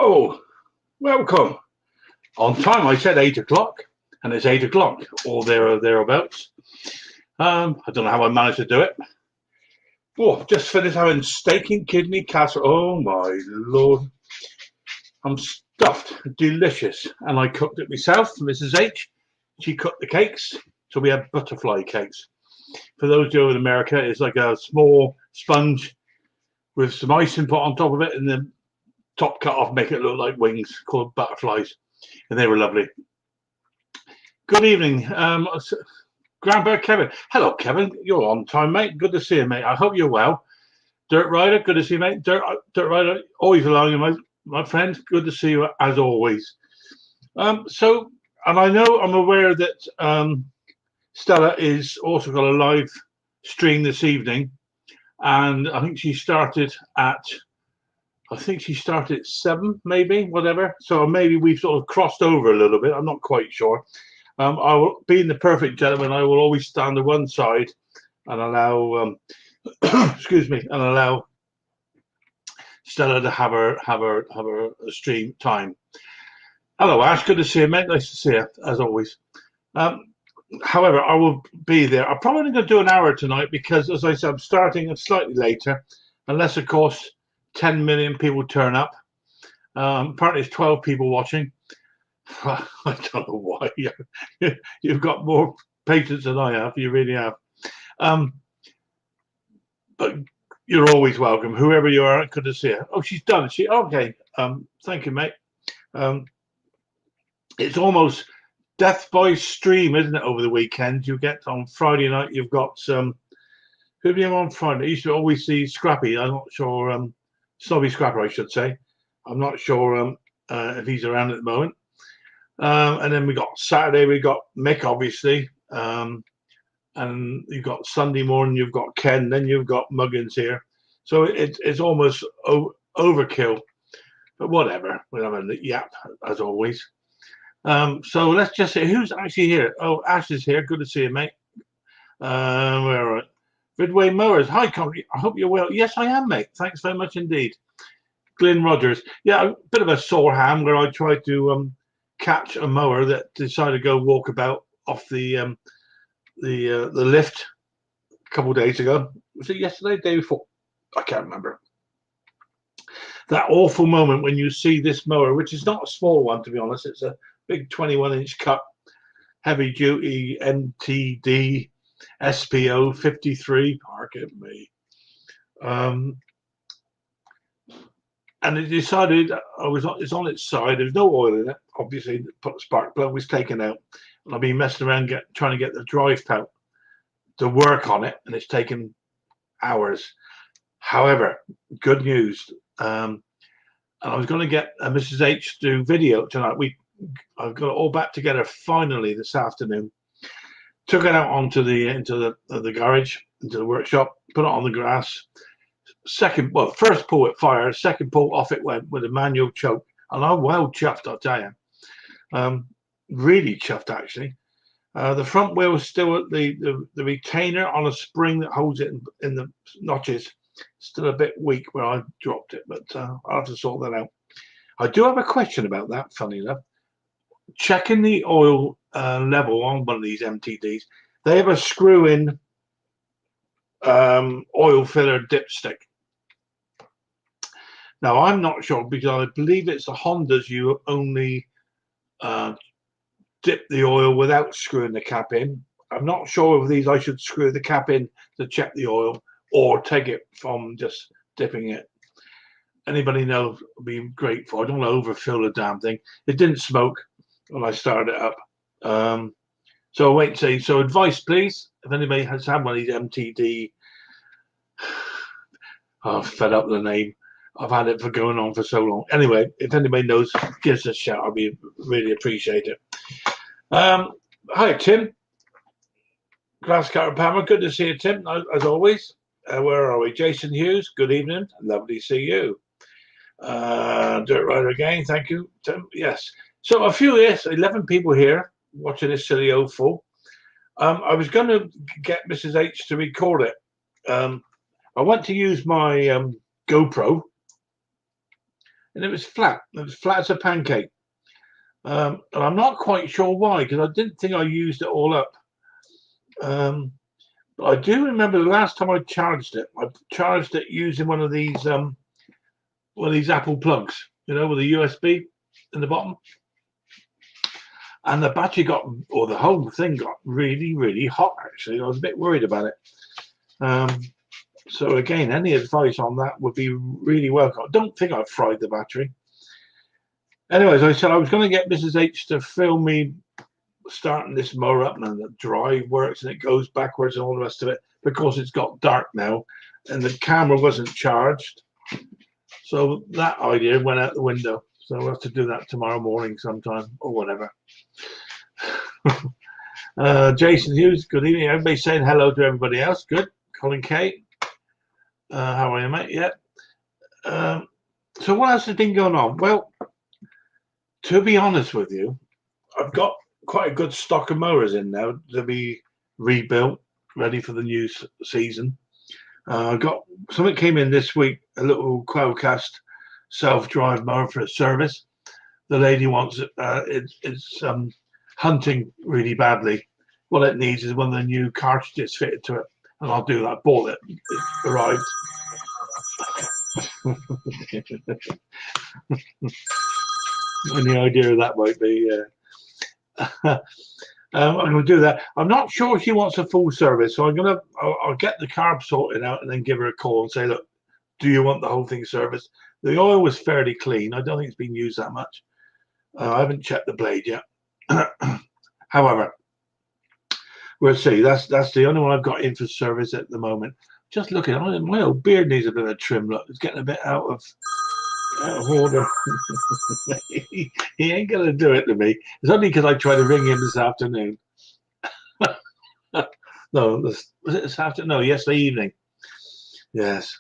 Hello, welcome. On time, I said 8 o'clock, and it's 8 o'clock, or thereabouts. I don't know how I managed to do it. Oh, just finished having steak and kidney casserole. Oh my lord, I'm stuffed, delicious, and I cooked it myself. Mrs. H, she cooked the cakes, so we had butterfly cakes. For those who are in America, it's like a small sponge with some icing put on top of it, and then top cut off, make it look like wings, called butterflies, and they were lovely. Good evening, Grandpa Kevin. Hello, Kevin. You're on time, mate. Good to see you, mate. I hope you're well. Dirt Rider, good to see you, mate. Dirt Rider, always allowing you, my friend. Good to see you as always. And I know I'm aware that Stella is also got a live stream this evening, and I think she started at 7, maybe, whatever. So maybe we've sort of crossed over a little bit. I'm not quite sure. I will, being the perfect gentleman, I will always stand to one side and allow, excuse me, and allow Stella to have her stream time. Hello, Ash. Good to see you, mate. Nice to see you, as always. However, I will be there. I'm probably going to do an hour tonight because, as I said, I'm starting slightly later, unless, of course, 10 million people turn up. Apparently, it's 12 people watching. I don't know why. You've got more patience than I have. You really have. But you're always welcome, whoever you are. Good to see you. Oh, she's done. Okay. Thank you, mate. It's almost death by stream, isn't it? Over the weekend, you get on Friday night. You've got who do you have on Friday? I used to always see Scrappy. I'm not sure. Snobby Scrapper, I should say. I'm not sure if he's around at the moment. And then we got Saturday. We got Mick, obviously. And you've got Sunday morning. You've got Ken. Then you've got Muggins here. So it's almost overkill. But whatever. We're having the yap as always. So let's just see who's actually here. Oh, Ash is here. Good to see you, mate. Where are we? Ridway Mowers. Hi, Connie. I hope you're well. Yes, I am, mate. Thanks very much indeed. Glenn Rogers. Yeah, a bit of a sore ham where I tried to catch a mower that decided to go walk about off the lift a couple of days ago. Was it yesterday, day before? I can't remember. That awful moment when you see this mower, which is not a small one, to be honest. It's a big 21-inch cut, heavy-duty MTD SPO 53. Pardon me. And it decided it's on its side. There's no oil in it. Obviously, the spark plug was taken out, and I've been messing around trying to get the drive out to work on it, and it's taken hours. However, good news. And I was going to get Mrs. H to do video tonight. I've got it all back together finally this afternoon. Took it out into the garage, into the workshop, put it on the grass. First pull it fired, second pull off it went with a manual choke, and I'm well chuffed, I'll tell you. Really chuffed actually. The front wheel is still at the retainer on a spring that holds it in the notches. Still a bit weak where I dropped it, but I'll have to sort that out. I do have a question about that, funny enough. Checking the oil level on one of these MTDs, they have a screw-in oil filler dipstick. Now, I'm not sure because I believe it's the Hondas you only dip the oil without screwing the cap in. I'm not sure of these. I should screw the cap in to check the oil or take it from just dipping it. Anybody knows would be grateful. I don't want to overfill the damn thing. It didn't smoke when I started it up. So I'll wait and see. So advice, please. If anybody has had one of these MTD, I'm fed up with the name. I've had it for going on for so long. Anyway, if anybody knows, give us a shout. I'll be really appreciate it. Hi, Tim. Glasscutter Palmer. Good to see you, Tim, as always. Where are we? Jason Hughes. Good evening. Lovely to see you. Dirt Rider again. Thank you, Tim. Yes. So a few 11 people here watching this silly old fool. I was going to get Mrs. H to record it. I went to use my GoPro and it was flat. It was flat as a pancake. And I'm not quite sure why, because I didn't think I used it all up. But I do remember the last time I charged it using one of these Apple plugs, with a USB in the bottom. And the battery the whole thing got really, really hot, actually. I was a bit worried about it. So again, any advice on that would be really welcome. I don't think I've fried the battery. Anyways, I said I was going to get Mrs. H to film me starting this mower up, and the drive works and it goes backwards and all the rest of it. Because it's got dark now and the camera wasn't charged. So that idea went out the window. So we'll have to do that tomorrow morning sometime or whatever. Jason Hughes, good evening. Everybody saying hello to everybody else. Good. Colin K. How are you, mate? Yeah. So what else has been going on? Well, to be honest with you, I've got quite a good stock of mowers in now to be rebuilt, ready for the new season. I got something came in this week, a little Quailcast self-drive mower for a service. The lady wants it. It's hunting really badly. What it needs is one of the new cartridges fitted to it, and I'll do that. Bought it. It arrived. Any idea that might be? I'm going to do that. I'm not sure she wants a full service, so I'll get the carb sorted out and then give her a call and say, look, do you want the whole thing serviced? The oil was fairly clean. I don't think it's been used that much. I haven't checked the blade yet. However, we'll see. That's the only one I've got in for service at the moment. Just looking, my old beard needs a bit of trim. Look, it's getting a bit out of order. He ain't gonna do it to me. It's only because I tried to ring him this afternoon. No, was it this afternoon? No, yesterday evening. Yes.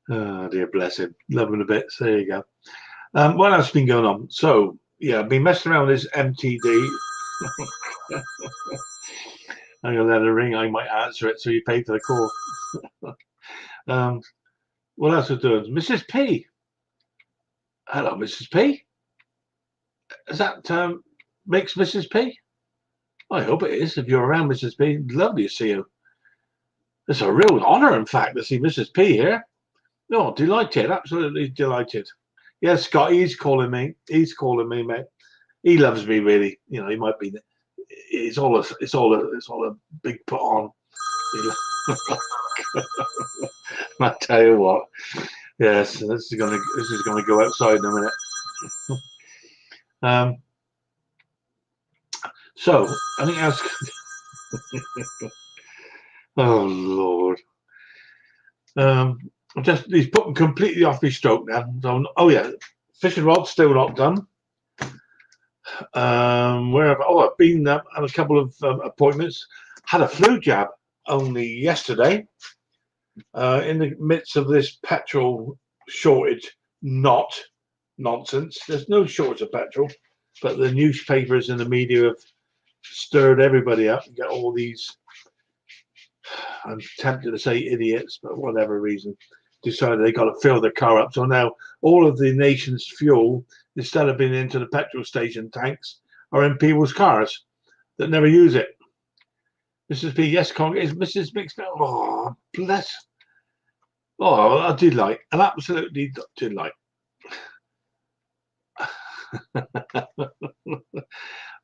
Oh dear, bless him. Love him a bit. So there you go. What else has been going on? So yeah, I've been messing around with this MTD. I'm gonna let it ring. I might answer it, so you pay for the call. What else are doing? Mrs. P. Hello, Mrs. P. Is that Mix Mrs. P? I hope it is. If you're around, Mrs. P, lovely to see you. It's a real honour, in fact, to see Mrs. P here. No, delighted, absolutely delighted. Yes, Scott, he's calling me. He's calling me, mate. He loves me, really. He might be. It's all a big put on. I tell you what. Yes, this is gonna go outside in a minute. So I think that's. Oh Lord. He's put them completely off his stroke now. So, oh yeah, fishing rod still not done. I've been at a couple of appointments. Had a flu jab only yesterday. In the midst of this petrol shortage, not nonsense. There's no shortage of petrol, but the newspapers and the media have stirred everybody up and get all these. I'm tempted to say idiots, but whatever reason, decided they got to fill their car up. So now all of the nation's fuel, instead of being into the petrol station tanks, are in people's cars that never use it. Mrs. B, yes, is Mrs. Mixed. Oh, bless. Oh, a delight, an absolutely delight.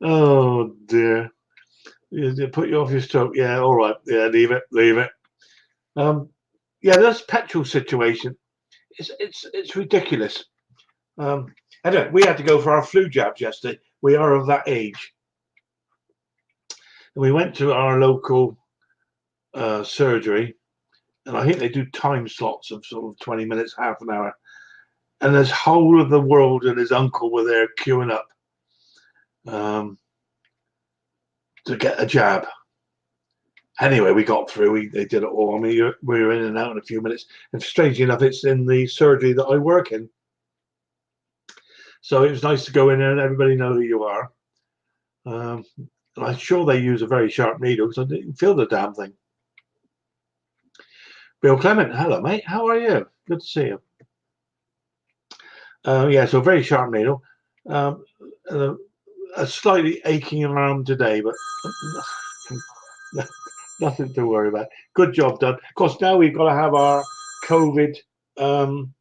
Oh dear. You put you off your stroke. Yeah, all right. Yeah, leave it. Yeah, this petrol situation, it's ridiculous. Anyway, we had to go for our flu jabs yesterday. We are of that age. And we went to our local surgery, and I think they do time slots of sort of 20 minutes, half an hour. And this whole of the world and his uncle were there queuing up to get a jab. Anyway, we got through. They did it all. I mean, we were in and out in a few minutes. And strangely enough, it's in the surgery that I work in. So it was nice to go in there and everybody know who you are. And I'm sure they use a very sharp needle because I didn't feel the damn thing. Bill Clement, hello, mate. How are you? Good to see you. Yeah, so very sharp needle. Um, a slightly aching arm today, but nothing to worry about. Good job done. Of course, now we've got to have our COVID um,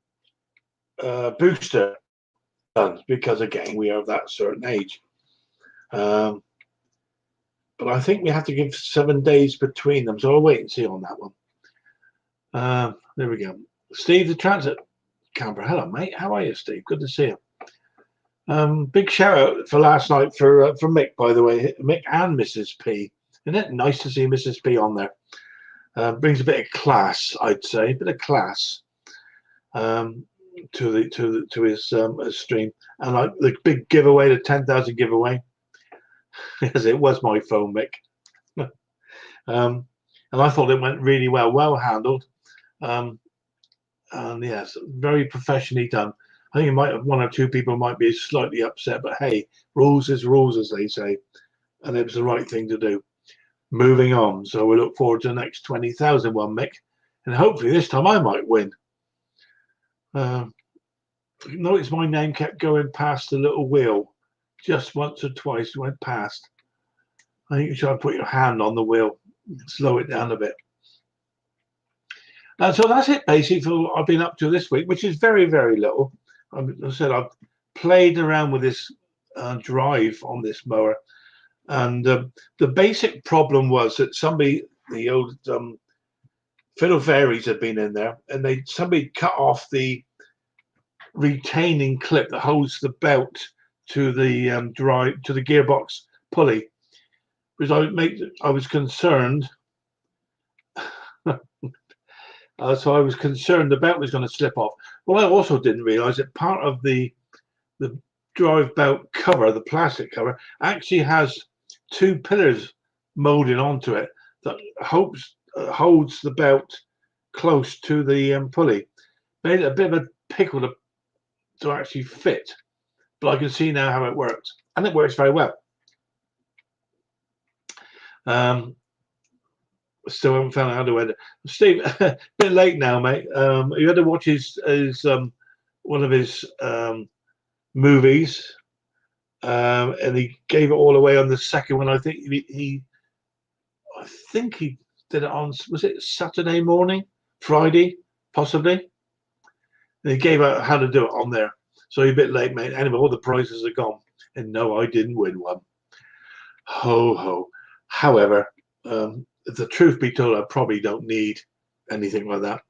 booster done because, again, we are of that certain age. But I think we have to give 7 days between them, so I'll wait and see on that one. There we go. Steve, the transit camper. Hello, mate. How are you, Steve? Good to see you. Big shout out for last night for Mick, by the way, Mick and Mrs. P. Isn't it nice to see Mrs. P on there? Brings a bit of class, I'd say, a bit of class to his stream. And like the big giveaway, the 10,000 giveaway, as it was my phone, Mick. And I thought it went really well handled. And yes, very professionally done. I think it might have 1 or 2 people might be slightly upset, but hey, rules is rules, as they say, and it was the right thing to do. Moving on, so we look forward to the next 20,000 one, Mick, and hopefully this time I might win. Notice my name kept going past the little wheel, just once or twice it went past. I think you should put your hand on the wheel, slow it down a bit. And so that's it basically for what I've been up to this week, which is very, very little. I said I've played around with this drive on this mower, and the basic problem was that the old fiddle fairies had been in there, and somebody cut off the retaining clip that holds the belt to the drive to the gearbox pulley, because I was concerned. So I was concerned the belt was going to slip off. Well, I also didn't realise that part of the drive belt cover, the plastic cover, actually has 2 pillars molded onto it that holds the belt close to the pulley. Made it a bit of a pickle to actually fit, but I can see now how it works, and it works very well. Still haven't found out how to edit. Steve, a bit late now, mate. You had to watch his one of his movies, and he gave it all away on the second one. I think he did it on, was it Saturday morning, Friday, possibly. And he gave out how to do it on there. So you're a bit late, mate. Anyway, all the prizes are gone, and no, I didn't win one. Ho ho. However, if the truth be told, I probably don't need anything like that.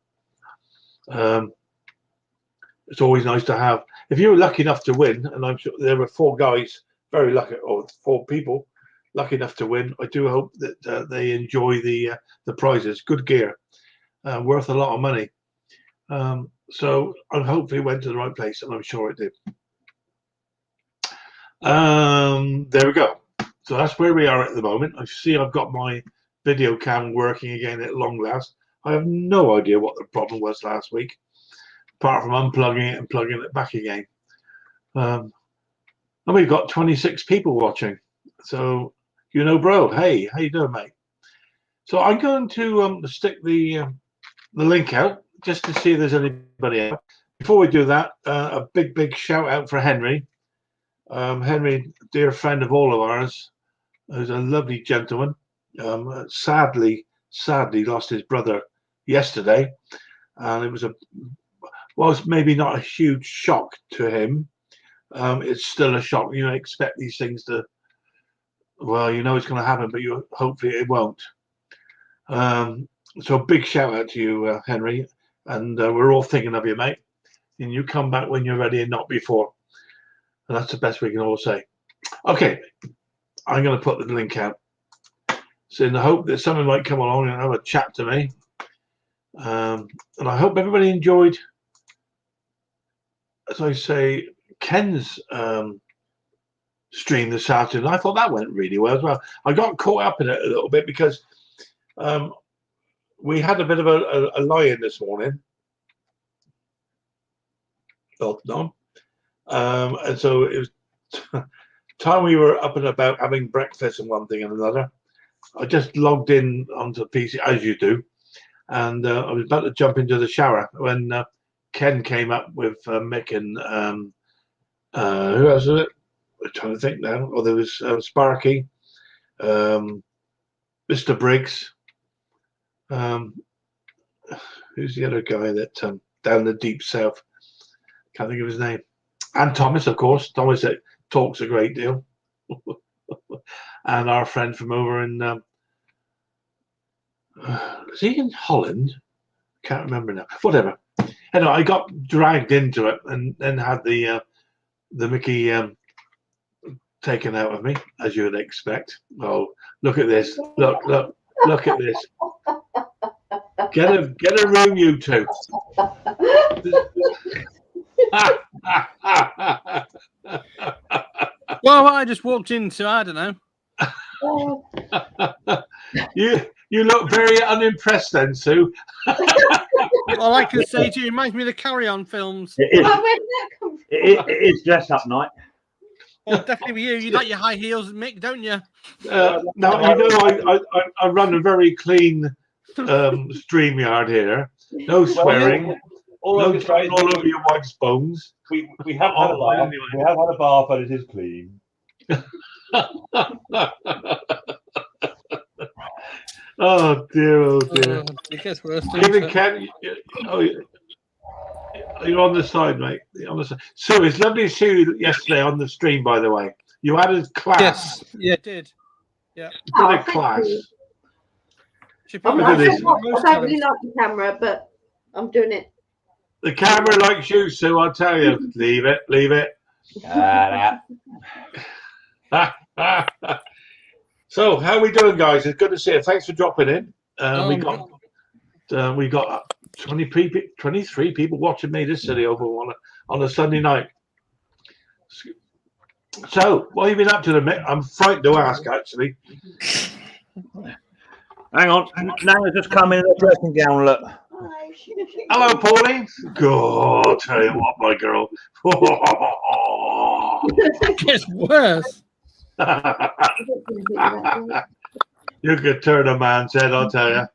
It's always nice to have. If you were lucky enough to win, and I'm sure there were 4 guys very lucky, or 4 people lucky enough to win, I do hope that they enjoy the prizes. Good gear, worth a lot of money. So I hopefully went to the right place, and I'm sure it did. There we go. So that's where we are at the moment. I see I've got my video cam working again at long last. I have no idea what the problem was last week, apart from unplugging it and plugging it back again. And we've got 26 people watching. So, bro, hey, how you doing, mate? So I'm going to stick the link out just to see if there's anybody else. Before we do that, a big shout out for Henry. Henry, dear friend of all of ours, who's a lovely gentleman. Sadly lost his brother yesterday, and it was whilst maybe not a huge shock to him, it's still a shock. You expect these things to, well, it's going to happen, but hopefully it won't. So big shout out to you, Henry, and we're all thinking of you, mate. And you come back when you're ready and not before. And that's the best we can all say. Okay, I'm going to put the link out. So in the hope that someone might come along and have a chat to me. And I hope everybody enjoyed, as I say, Ken's stream this afternoon. I thought that went really well as well. I got caught up in it a little bit because we had a bit of a lie-in this morning. And so it was time we were up and about having breakfast and one thing and another. I just logged in onto the PC, as you do, and I was about to jump into the shower when Ken came up with Mick and who else was it? I'm trying to think now. Oh, there was Sparky, Mr. Briggs. Who's the other guy that down the deep south? Can't think of his name. And Thomas, of course. Thomas talks a great deal. And our friend from over in is he in Holland? Can't remember now. Whatever. Anyway, I got dragged into it and then had the Mickey taken out of me, as you would expect. Oh, look at this! Look at this! Get a room, you two. Well, I just walked into, I don't know. You look very unimpressed then, Sue. All I can say to you, it reminds me of the Carry On films. It is dress up night. Well, definitely with you. You like your high heels, Mick, don't you? Now, you know, I run a very clean StreamYard here. No swearing. All no time all over your wife's bones. We have had a bath. Anyway. We have had a bath, but it is clean. Oh dear, oh dear. It gets worse. Ken, you're on the side, mate. On the side. So it's lovely to see you yesterday on the stream, by the way. You added class. Yes, yeah, it did. Yeah. Bit of class. I don't really like the camera, but I'm doing it. The camera likes you, Sue, I'll tell you. Leave it, leave it. So, how are we doing, guys? It's good to see you. Thanks for dropping in. We got 23 people watching me this city over on a Sunday night. So, what have you been up to, Mick? I'm frightened to ask, actually. Hang on. Now just come in a dressing gown, look. Hello, Pauline. God, I'll tell you what, my girl. It gets worse. You could turn a man's head, I'll tell you.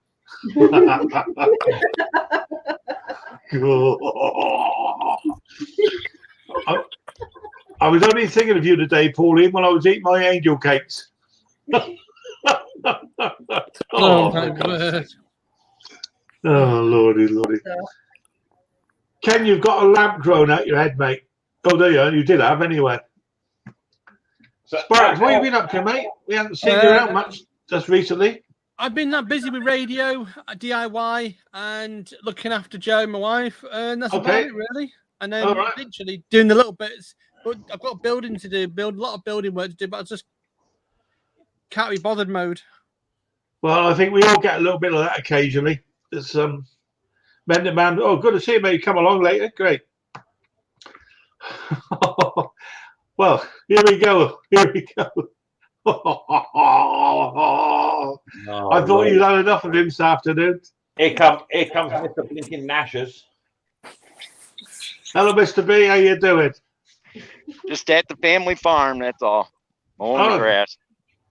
I was only thinking of you today, Pauline, when I was eating my angel cakes. Oh, my God. Oh, lordy. Ken, you've got a lamp growing out your head, mate. Oh, there you are. You did have, anyway. So, Sparks, what have you been up to, mate? We haven't seen you around much just recently. I've been that busy with radio, DIY, and looking after Joe, my wife, and that's about it, really. And then literally doing the little bits. But I've got building to do, a lot of building work to do, but I just can't be bothered mode. Well, I think we all get a little bit of that occasionally. It's man. Oh, good to see you, mate. Come along later. Great. Well, here we go. I thought you'd had enough of him this afternoon. Here comes Mr. Blinking Nashers. Hello, Mr. B. How you doing? Just at the family farm, that's all. Mowing the grass.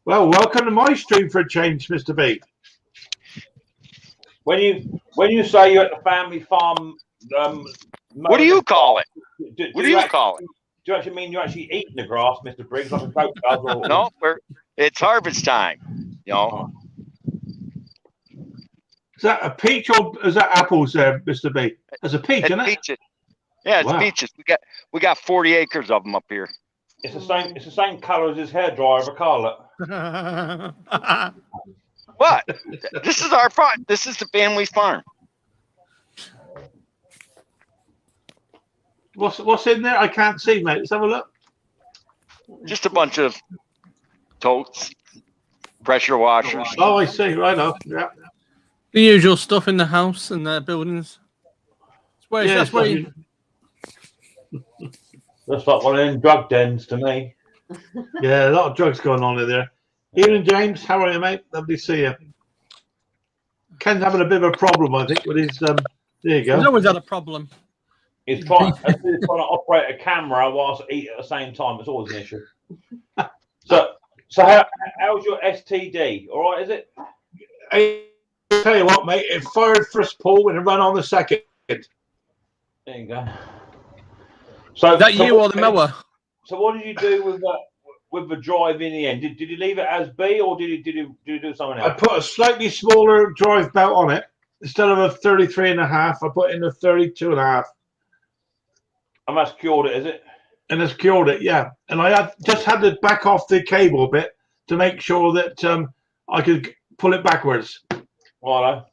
Well, welcome to my stream for a change, Mr. B. When you say you're at the family farm, what do you call it? What do you call it? Do you actually mean you're actually eating the grass, Mr. Briggs, like a goat does? Or... No, it's harvest time. You know. Is that a peach or is that apples there, Mr. B? There's a peach, isn't it? Peaches. Yeah, it's peaches. We got 40 acres of them up here. It's the same colour as his hairdryer of a Carlet. What? This is our farm. This is the family's farm. What's in there? I can't see, mate. Let's have a look. Just a bunch of totes, pressure washers. Oh, I see. Right off. Yeah. The usual stuff in the house and the buildings. That's where you... Looks like one of them drug dens to me. Yeah, a lot of drugs going on in there. Ian James, how are you, mate? Lovely to see you. Ken's having a bit of a problem, I think, with his. There you go. He's always had a problem. He's trying to operate a camera whilst eating at the same time. It's always an issue. So how's your STD? All right, is it? I tell you what, mate. It fired first pull and it ran on the second. There you go. So Is that you or the mower? So what did you do with the drive in the end? Did you leave it as B, or did you do something else? I put a slightly smaller drive belt on it. Instead of a 33.5, I put in a 32.5. And that's cured it, is it? And it's cured it, yeah. And I just had to back off the cable a bit to make sure that I could pull it backwards. Righto.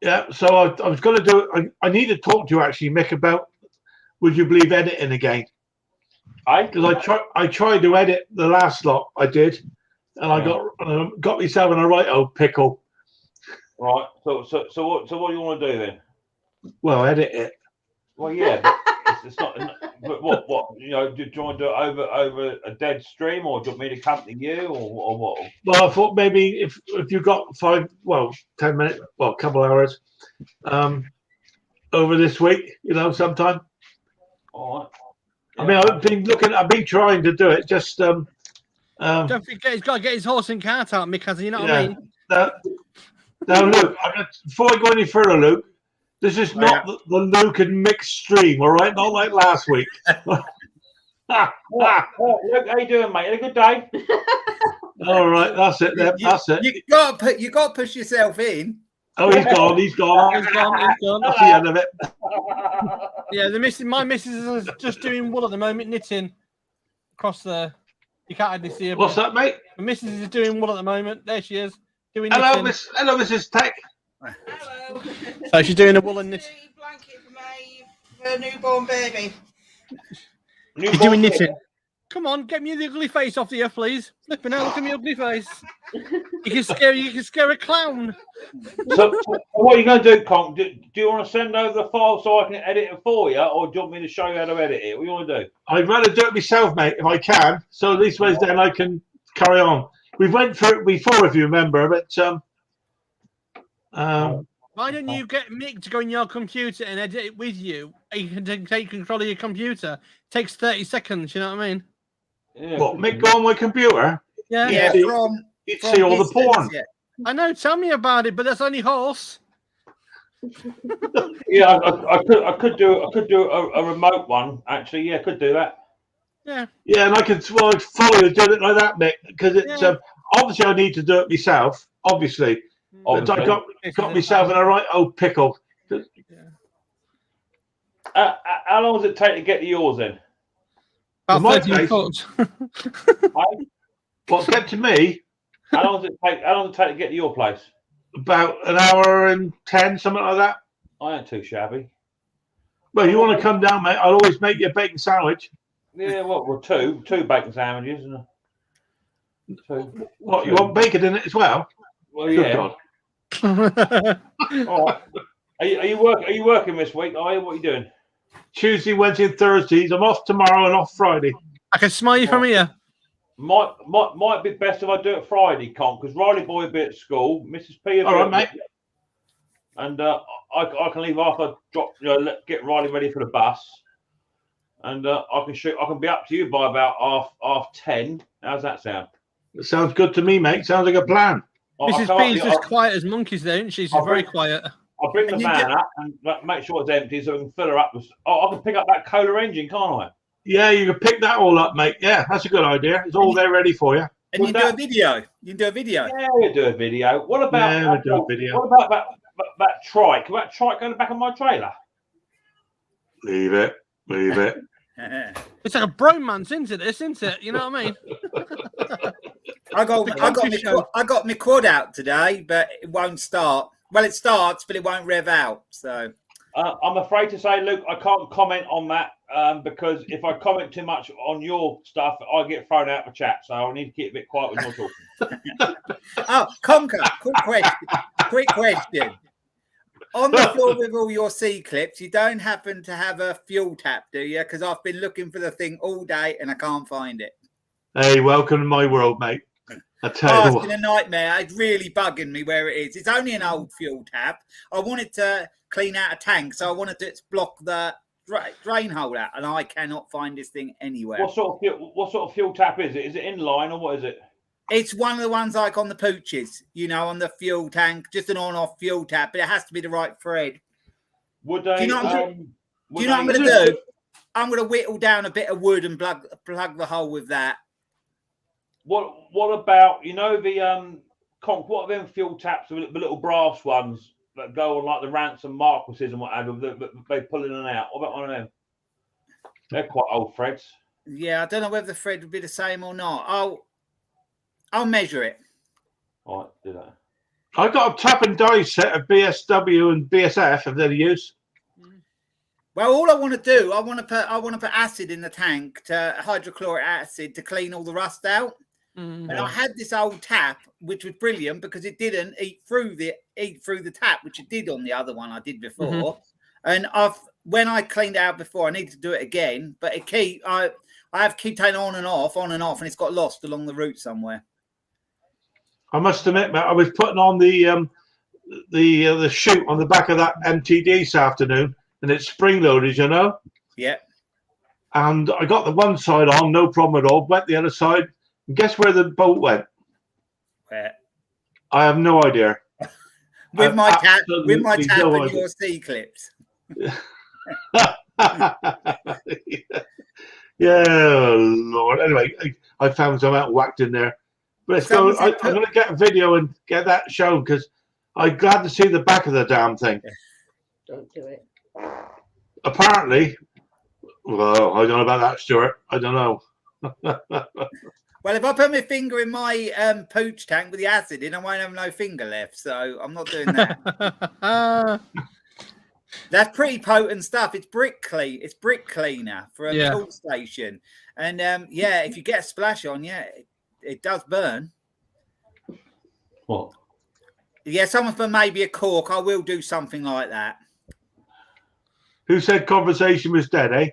Yeah, so I was going to do it. I need to talk to you actually, Mick, about, would you believe, editing again? Because I tried to edit the last lot I did, and I got myself in a right old pickle. Right. So what do you want to do then? Well, edit it. Well, yeah, but it's not. But what? Do you want to do it over a dead stream, or do you want me to accompany you, or what? Well, I thought maybe if you got 10 minutes, a couple hours, over this week, sometime. All right. Yeah. I mean, I've been trying to do it. Just don't forget, he's got to get his horse and cart out, Mick. You know what I mean? Now, Luke, before I go any further, Luke, this is not the Luke and Mick stream, all right? Not like last week. Luke, how you doing, mate? Had a good day? All right, that's it. That's it. You got to push yourself in. Oh, he's gone. He's gone. He's gone. That's the end of it. Yeah, my missus is just doing wool at the moment, knitting across the. You can't hardly see her. What's that, mate? My missus is doing wool at the moment. There she is. Doing Hello, knitting. Hello, Mrs. Tech. Hello. So she's doing a wool and knitting. Blanket for my newborn baby. She's doing knitting. Come on, get me the ugly face off here, please. Flipping out, look at me ugly face. You can scare a clown. So what are you going to do, Conk? Do you want to send over the file so I can edit it for you, or do you want me to show you how to edit it? What do you want to do? I'd rather do it myself, mate, if I can. So at least then I can carry on. We went through it before, if you remember, but why don't you get Mick to go on your computer and edit it with you? You can take control of your computer. It takes 30 seconds, you know what I mean? Yeah. What, Mick go on my computer? Yeah. You'd see all the porn. Yeah. I know, tell me about it, but that's only horse. Yeah, I could do a remote one, actually. Yeah, I could do that. Yeah. Yeah, and I could follow you doing it like that, Mick, because it's obviously I need to do it myself, obviously. But I got myself in a right old pickle. How long does it take to get to yours then? About 30 foot. What, get to me? How long does it take to get to your place? About an hour and 10, something like that. I ain't too shabby. Well, you want to come down, mate? I'll always make you a bacon sandwich. Yeah, well, two bacon sandwiches. Two. What, you want bacon in it as well? Well, yeah. All right. Are you working this week? Are you? What are you doing? Tuesday, Wednesday, and Thursdays. I'm off tomorrow and off Friday. I can smell you from here. Might be best if I do it Friday, Con, because Riley boy will be at school. Mrs. P. All right, mate. And I can leave after get Riley ready for the bus, and I can be up to you by about half 10. How's that sound? It sounds good to me, mate. Sounds like a plan. Mrs. P is just quiet as monkeys, there, isn't she? She's very quiet. I'll bring the van up and make sure it's empty so we can fill her up. I can pick up that Kohler engine, can't I? Yeah, you can pick that all up, mate. Yeah, that's a good idea. It's all there ready for you. And you do a video. You can do a video. Yeah, we'll do a video. What about video. What about that trike? Can that trike go in the back of my trailer? Leave it. It's like a bromance into this, isn't it? You know what I mean? I got my quad out today, but it won't start. Well, it starts, but it won't rev out. So I'm afraid to say, Luke, I can't comment on that because if I comment too much on your stuff, I get thrown out of chat. So I need to keep a bit quiet when you're talking. Oh, Conker, quick question. On the floor with all your C clips, you don't happen to have a fuel tap, do you? Because I've been looking for the thing all day and I can't find it. Hey, welcome to my world, mate. I tell you it's been a nightmare. It's really bugging me where it is. It's only an old fuel tap. I wanted to clean out a tank, so I wanted to block the drain hole out, and I cannot find this thing anywhere. What sort of fuel tap is it? Is it inline or what is it? It's one of the ones like on the pooches, on the fuel tank, just an on-off fuel tap, but it has to be the right thread. Would a Do you know what I'm going to do? I'm going to whittle down a bit of wood and plug the hole with that. What about the what are them fuel taps, the little brass ones that go on like the Ransom Marquises and what have you, that they pull in and out? What about one of them? They're quite old threads. Yeah, I don't know whether the thread would be the same or not. I'll measure it. All right, do that. I got a tap and die set of BSW and BSF of their use. Well, all I want to do, I want to put acid in the tank, hydrochloric acid, to clean all the rust out. And I had this old tap, which was brilliant because it didn't eat through the tap, which it did on the other one I did before. And when I cleaned it out before, I need to do it again. But I have keep turning on and off, and it's got lost along the route somewhere. I must admit, Matt, I was putting on the chute on the back of that MTD this afternoon, and it's spring loaded, you know. Yeah. And I got the one side on, no problem at all. Went the other side. And guess where the bolt went? Where? I have no idea. With my tap and your C clips. Yeah, Lord. Anyway, I found some out whacked in there. But I'm going to get a video and get that shown because I'm glad to see the back of the damn thing. Don't do it. Apparently, well, I don't know about that, Stuart. I don't know. Well, if I put my finger in my pooch tank with the acid in, I won't have no finger left. So I'm not doing that. That's pretty potent stuff. It's brick cleaner for a tool station. And if you get a splash on, it does burn. What? Yeah, someone's for maybe a cork. I will do something like that. Who said conversation was dead, eh?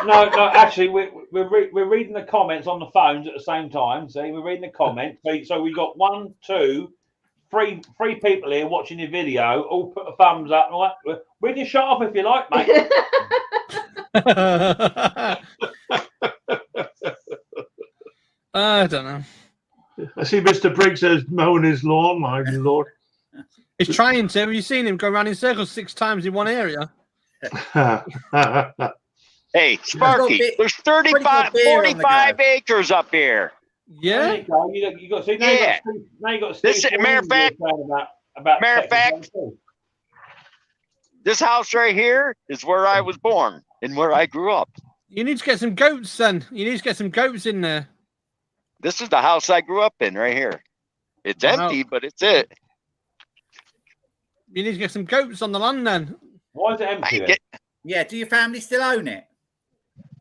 No. Actually, we're reading the comments on the phones at the same time. See, we're reading the comments. So we got 1, 2, 3 people here watching the video. All put a thumbs up. All that. We can shut off if you like, mate. I don't know. I see Mr. Briggs is mowing his lawn. My Lord. He's trying to. Have you seen him go around in circles 6 times in one area? Hey, Sparky, there's 45 acres up here. Yeah. You got to see. Now you got to see. Matter of fact, this house right here is where I was born and where I grew up. You need to get some goats, then. You need to get some goats in there. This is the house I grew up in right here. It's empty, but it's it. You need to get some goats on the land, then. Why is it empty? Yeah, do your family still own it?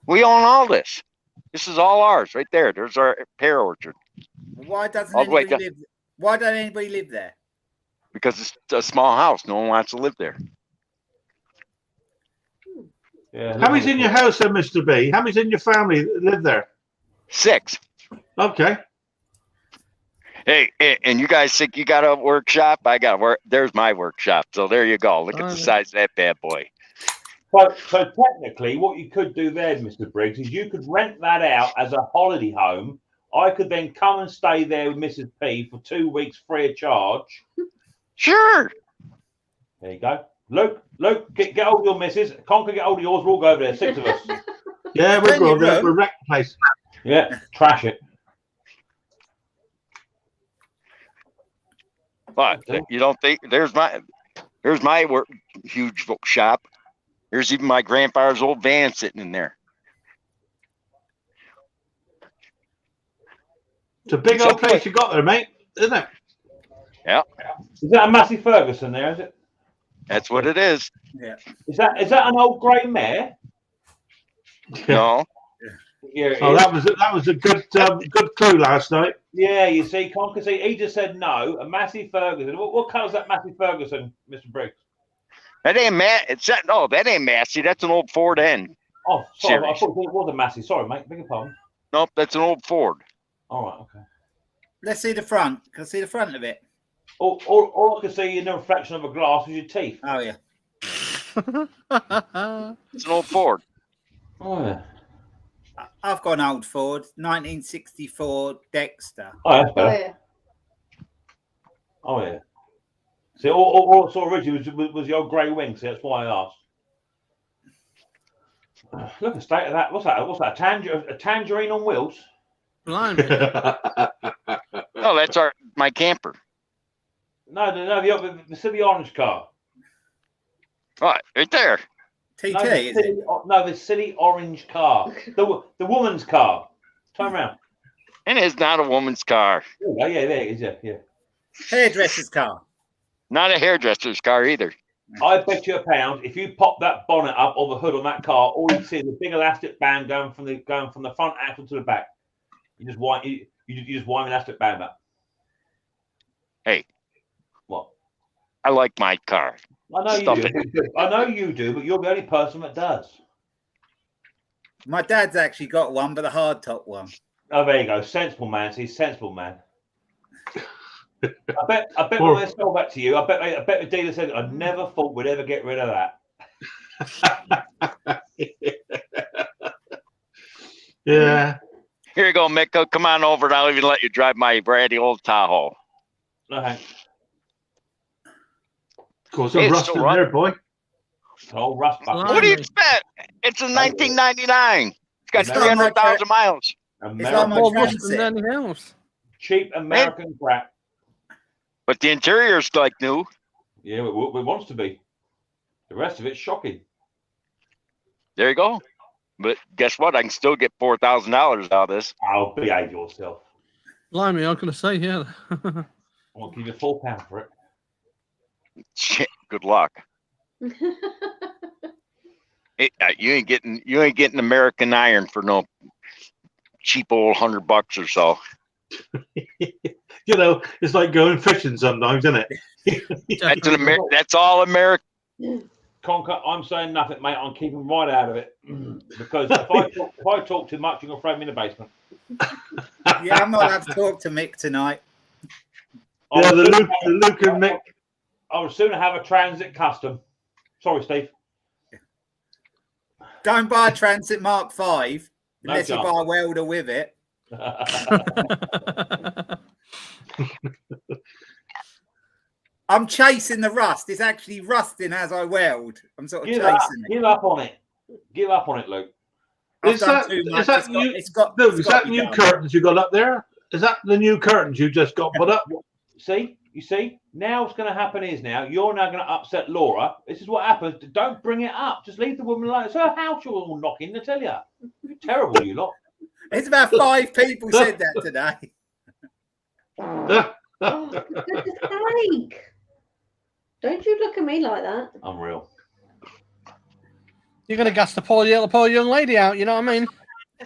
We own all this. This is all ours right there. There's our pear orchard. Why don't anybody live there? Because it's a small house. No one wants to live there. Yeah. How many's in your house then, Mr. B? How many's in your family that live there? 6. Okay. Hey, and you guys think you got a workshop? I got work. There's my workshop. So there you go. Look at the size of that bad boy. So technically, what you could do there, Mr. Briggs, is you could rent that out as a holiday home. I could then come and stay there with Mrs. P for 2 weeks free of charge. Sure. There you go. Luke, get hold of your missus. Conker, get hold of yours. We'll all go over there, 6 of us. Yeah, we're wrecked the place. Yeah, trash it. But you don't think there's my huge shop. There's even my grandfather's old van sitting in there. It's a big old place you got there, mate, isn't it? Yeah. Is that a Massey Ferguson there? Is it? That's what it is. Yeah. Is that an old grey mare? No. Yeah. Oh, that was a good clue last night. Yeah, you see, Conker, he just said no. A Massey Ferguson. What colour's that Massey Ferguson, Mr. Briggs? That ain't that ain't Massey. That's an old Ford N. Oh, sorry, series. I thought it was a Massey. Sorry, mate. Beg your pardon. Nope, that's an old Ford. All right, okay. Let's see the front. Can I see the front of it? All I can see in the reflection of a glass is your teeth. Oh yeah. It's an old Ford. Oh yeah. I've got an old Ford, 1964 Dexter. Oh, that's Oh, better. yeah. Oh yeah. See, all I saw originally was the old grey wing. See, that's why I asked. Look at the state of that. What's that? What's that? A tangerine on wheels? Blimey. No, that's my camper. No, the silly orange car. Right there. TT, No, is it? the silly orange car. The woman's car. Turn around. And it's not a woman's car. Oh, yeah, there it is. Yeah. Hairdresser's car. Not a hairdresser's car either. I bet you £1 if you pop that bonnet up or the hood on that car, all you see is a big elastic band going from the front axle to the back. You just wind the elastic band up. Hey. What? I like my car. I know you do. I know you do, but you're the only person that does. My dad's actually got one, but the hard top one. Oh, there you go. Sensible man. See, sensible man. I bet when I sold that to you, I bet the dealer said, I never thought we'd ever get rid of that. Yeah. Here you go, Mick. Come on over and I'll even let you drive my bratty old Tahoe. No, thanks. Of course, I'm rusting there, boy. Oh, rust bucket. What do you expect? It's a 1999. It's got 300,000 miles. It's like my Transit. Anything else. Cheap American crap. But the interior's like new. Yeah, it wants to be. The rest of it's shocking. There you go. But guess what? I can still get $4,000 out of this. I'll behave yourself. Blimey, I was going to say, yeah. I'll give you £4 for it. Shit, good luck. You ain't getting American iron for no cheap old $100 or so. You know, it's like going fishing sometimes, isn't it? That's all American. Conker, I'm saying nothing, mate. I'm keeping right out of it because if I talk too much, you're gonna throw me in the basement. Yeah, I'm not allowed to talk to Mick tonight. Yeah, the Luke and Mick. I would sooner have a Transit Custom. Sorry, Steve. Don't buy a Transit Mark V unless you buy a welder with it. I'm chasing the rust. It's actually rusting as I weld. I'm sort of chasing it. Give up on it. Give up on it, Luke. Is that new curtains you got up there? Is that the new curtains you just got put up? You see, now what's going to happen is you're now going to upset Laura. This is what happens. Don't bring it up. Just leave the woman alone. It's her house you're all knocking, I tell you. You're terrible, you lot. It's about 5 people said that today. Oh, for goodness sake. Don't you look at me like that. Unreal. You're going to gas the poor young lady out, you know what I mean?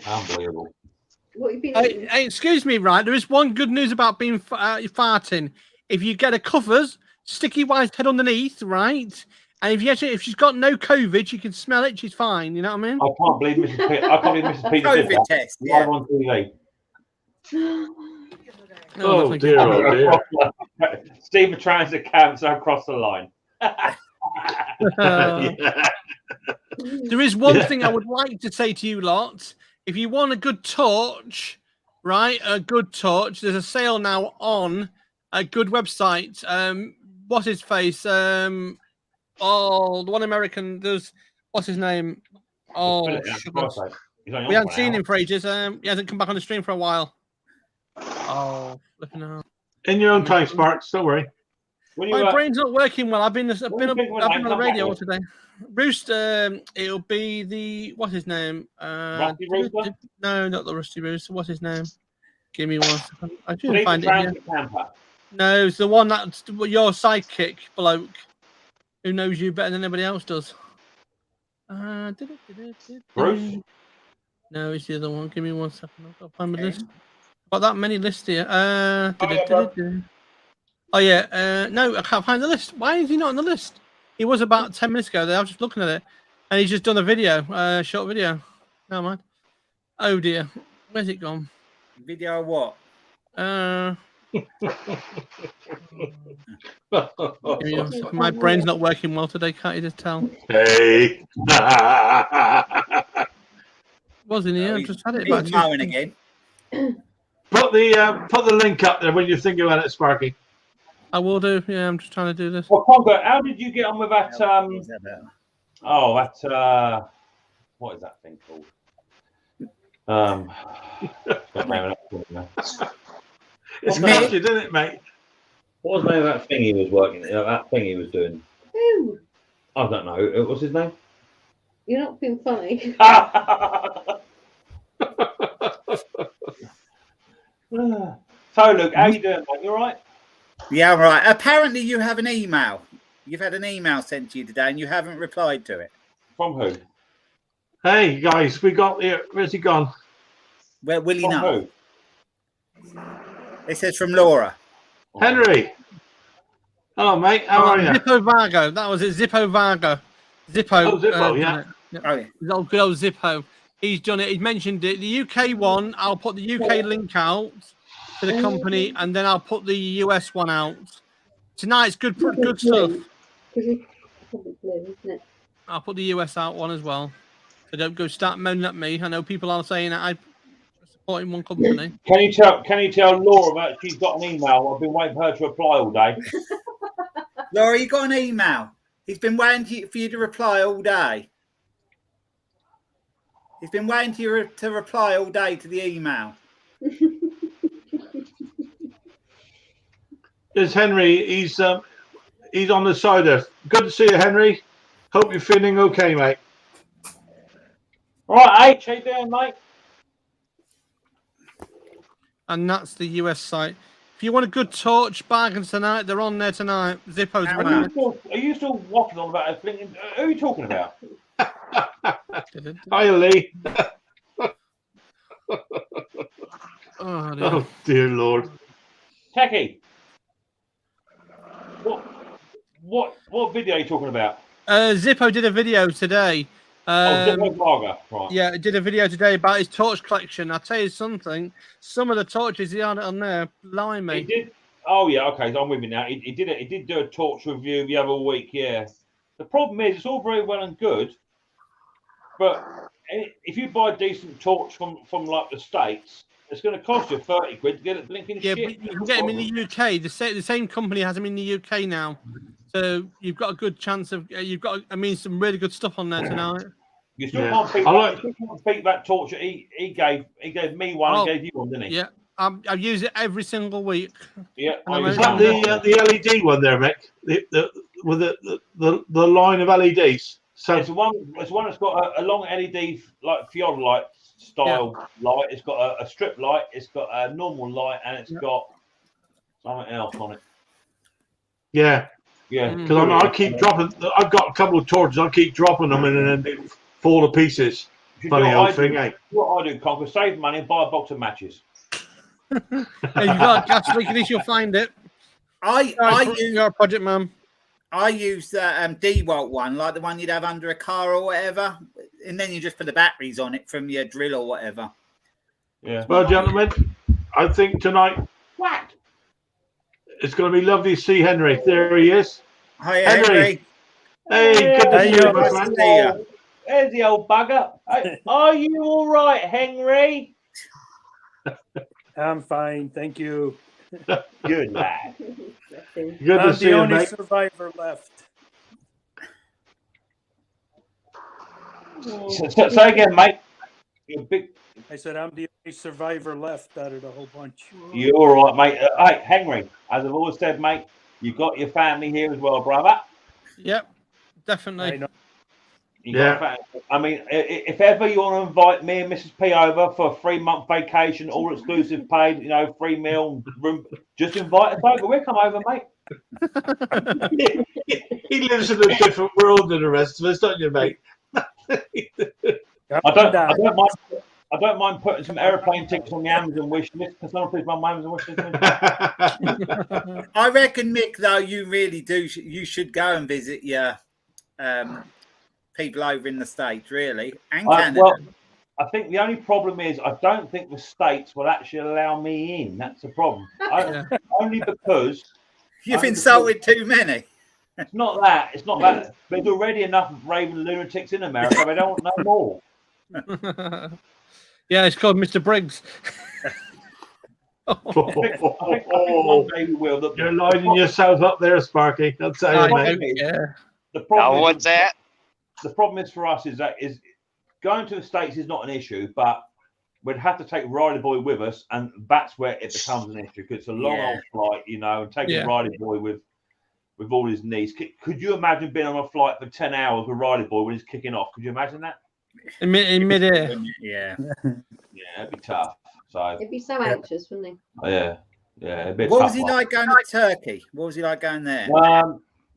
Unbelievable. What you been hey, excuse me, right? There is one good news about being farting. If you get a covers, sticky white head underneath, right? And if she's got no COVID, she can smell it. She's fine. You know what I mean? I can't believe Mrs. Peter did that. Test, live on TV. Oh dear, oh dear. Steve Transit cancer across the line. There is one thing I would like to say to you lot. If you want a good torch, right? A good torch. There's a sale now on a good website. What's his face? The one American. What's his name? Oh, we haven't seen him for ages. He hasn't come back on the stream for a while. Oh, flipping out. In your own time, Sparks. Don't worry. My brain's not working well. I've been on the radio all today. Rooster, it'll be what's his name? Rusty Rooster? No, not the Rusty Rooster. What's his name? Give me 1 second. I couldn't find it here. No, it's the one that's your sidekick bloke who knows you better than anybody else does. Bruce? No, it's the other one. Give me 1 second. I've got to find my list. Got that many lists here. Oh yeah. No, I can't find the list. Why is he not on the list? He was about 10 minutes ago. I was just looking at it, and he's just done a video, short video. Never mind. Oh dear, where's it gone? Video what? My brain's not working well today. Can't you just tell? Hey. Was in here. I just had it back again. Put the link up there when you think about it, Sparky. I will do. Yeah, I'm just trying to do this. Well, Congo, how did you get on with that? What is that thing called? It's magic, isn't it, mate? What was the name of that thing he was working? That thing he was doing. Who? I don't know. What's his name? You're not being funny. So, Luke, how you doing, mate? You all right? Yeah, I'm right. Apparently, you have an email. You've had an email sent to you today, and you haven't replied to it. From who? Hey guys, we got here. Where's he gone? Where will he From know? who? It says from Laura. Henry. Hello, mate. How are you? Zippo Vargo. That was it. Zippo Vargo. Zippo. Oh, Zippo, yeah. Oh, yeah. Good old Zippo. He's done it. He's mentioned it. The UK one, I'll put the UK link out to the company, and then I'll put the US one out. Tonight's good stuff. I'll put the US out one as well. So don't go start moaning at me. I know people are saying that I'm supporting one company. Can you tell Laura that she's got an email? I've been waiting for her to reply all day. Laura, you got an email. He's been waiting for you to reply all day. He's been waiting for you to reply all day to the email. There's Henry. He's on the side there. Good to see you, Henry. Hope you're feeling okay, mate. All right, H, how you doing, mate? And that's the US site. If you want a good torch bargains tonight, they're on there tonight. Zippo's Are you still waffling on about a blinking? Who are you talking about? Hi, Lee. Oh dear Lord. Techie. What video are you talking about? Zippo did a video today. Zippo Varga, right? Yeah, he did a video today about his torch collection. I'll tell you something. Some of the torches he had on there, blimey. He did. Oh yeah, okay, so I'm with you now. He did do a torch review the other week. Yeah. The problem is, it's all very well and good, but if you buy a decent torch from like the States, it's going to cost you 30 quid to get it blinking shit. Yeah, but you can get them in the UK. The same company has them in the UK now, so you've got a good chance of. You've got, some really good stuff on there tonight. You still can't beat that torch that he gave me one and gave you one, didn't he? Yeah, I use it every single week. Yeah, is that the LED one there, Mick? With the line of LEDs. So it's one that's got a long LED like theodolite style light. It's got a strip light. It's got a normal light, and it's got something else on it. Yeah. Yeah. Because I keep dropping. I've got a couple of torches. I keep dropping them, and then they fall to pieces. Funny old thing, eh? What I do, Conquer, save money and buy a box of matches. Hey, you got a gas leak, at least you'll find it. You're a project man. I use the DeWalt one, like the one you'd have under a car or whatever, and then you just put the batteries on it from your drill or whatever. Yeah. Well, gentlemen, I think tonight it's going to be lovely to see Henry. There he is. Hi, Henry. Hey, good to see you, my friend. There's the old bugger. Are you all right, Henry? I'm fine, thank you. Good lad. Good to see you, mate. I'm the only survivor left. Say again, mate. I said I'm the only survivor left out of the whole bunch. You're all right, mate. Hey, Henry, as I've always said, mate, you've got your family here as well, brother. Yep, definitely. I mean, if ever you want to invite me and Mrs. P over for a 3-month vacation, all exclusive paid, free meal, room, just invite us over. We'll come over, mate. He lives in a different world than the rest of us, don't you, mate? I don't mind putting some aeroplane tickets on the Amazon wish list. Can someone please my Amazon wish list? I reckon, Mick, though, you really do. You should go and visit your people over in the States, really, and Canada. Well, I think the only problem is I don't think the States will actually allow me in. That's the problem. Only because you've insulted too many. It's not that. It's not that. There's already enough raving lunatics in America. They don't want no more. Yeah, it's called Mr. Briggs. I think one day we will. You're lining yourself up there, Sparky. I'll tell you, mate. The problem Now, what's that? The problem is for us is going to the States is not an issue, but we'd have to take Riley Boy with us, and that's where it becomes an issue because it's a long old flight, you know, and taking Riley Boy with all his knees. Could you imagine being on a flight for 10 hours with Riley Boy when he's kicking off? Could you imagine that? In mid-air. Yeah. Yeah, it'd be tough. So He'd be so anxious, wouldn't he? yeah. It'd be a What tough was he one. like going to Turkey? What was he like going there?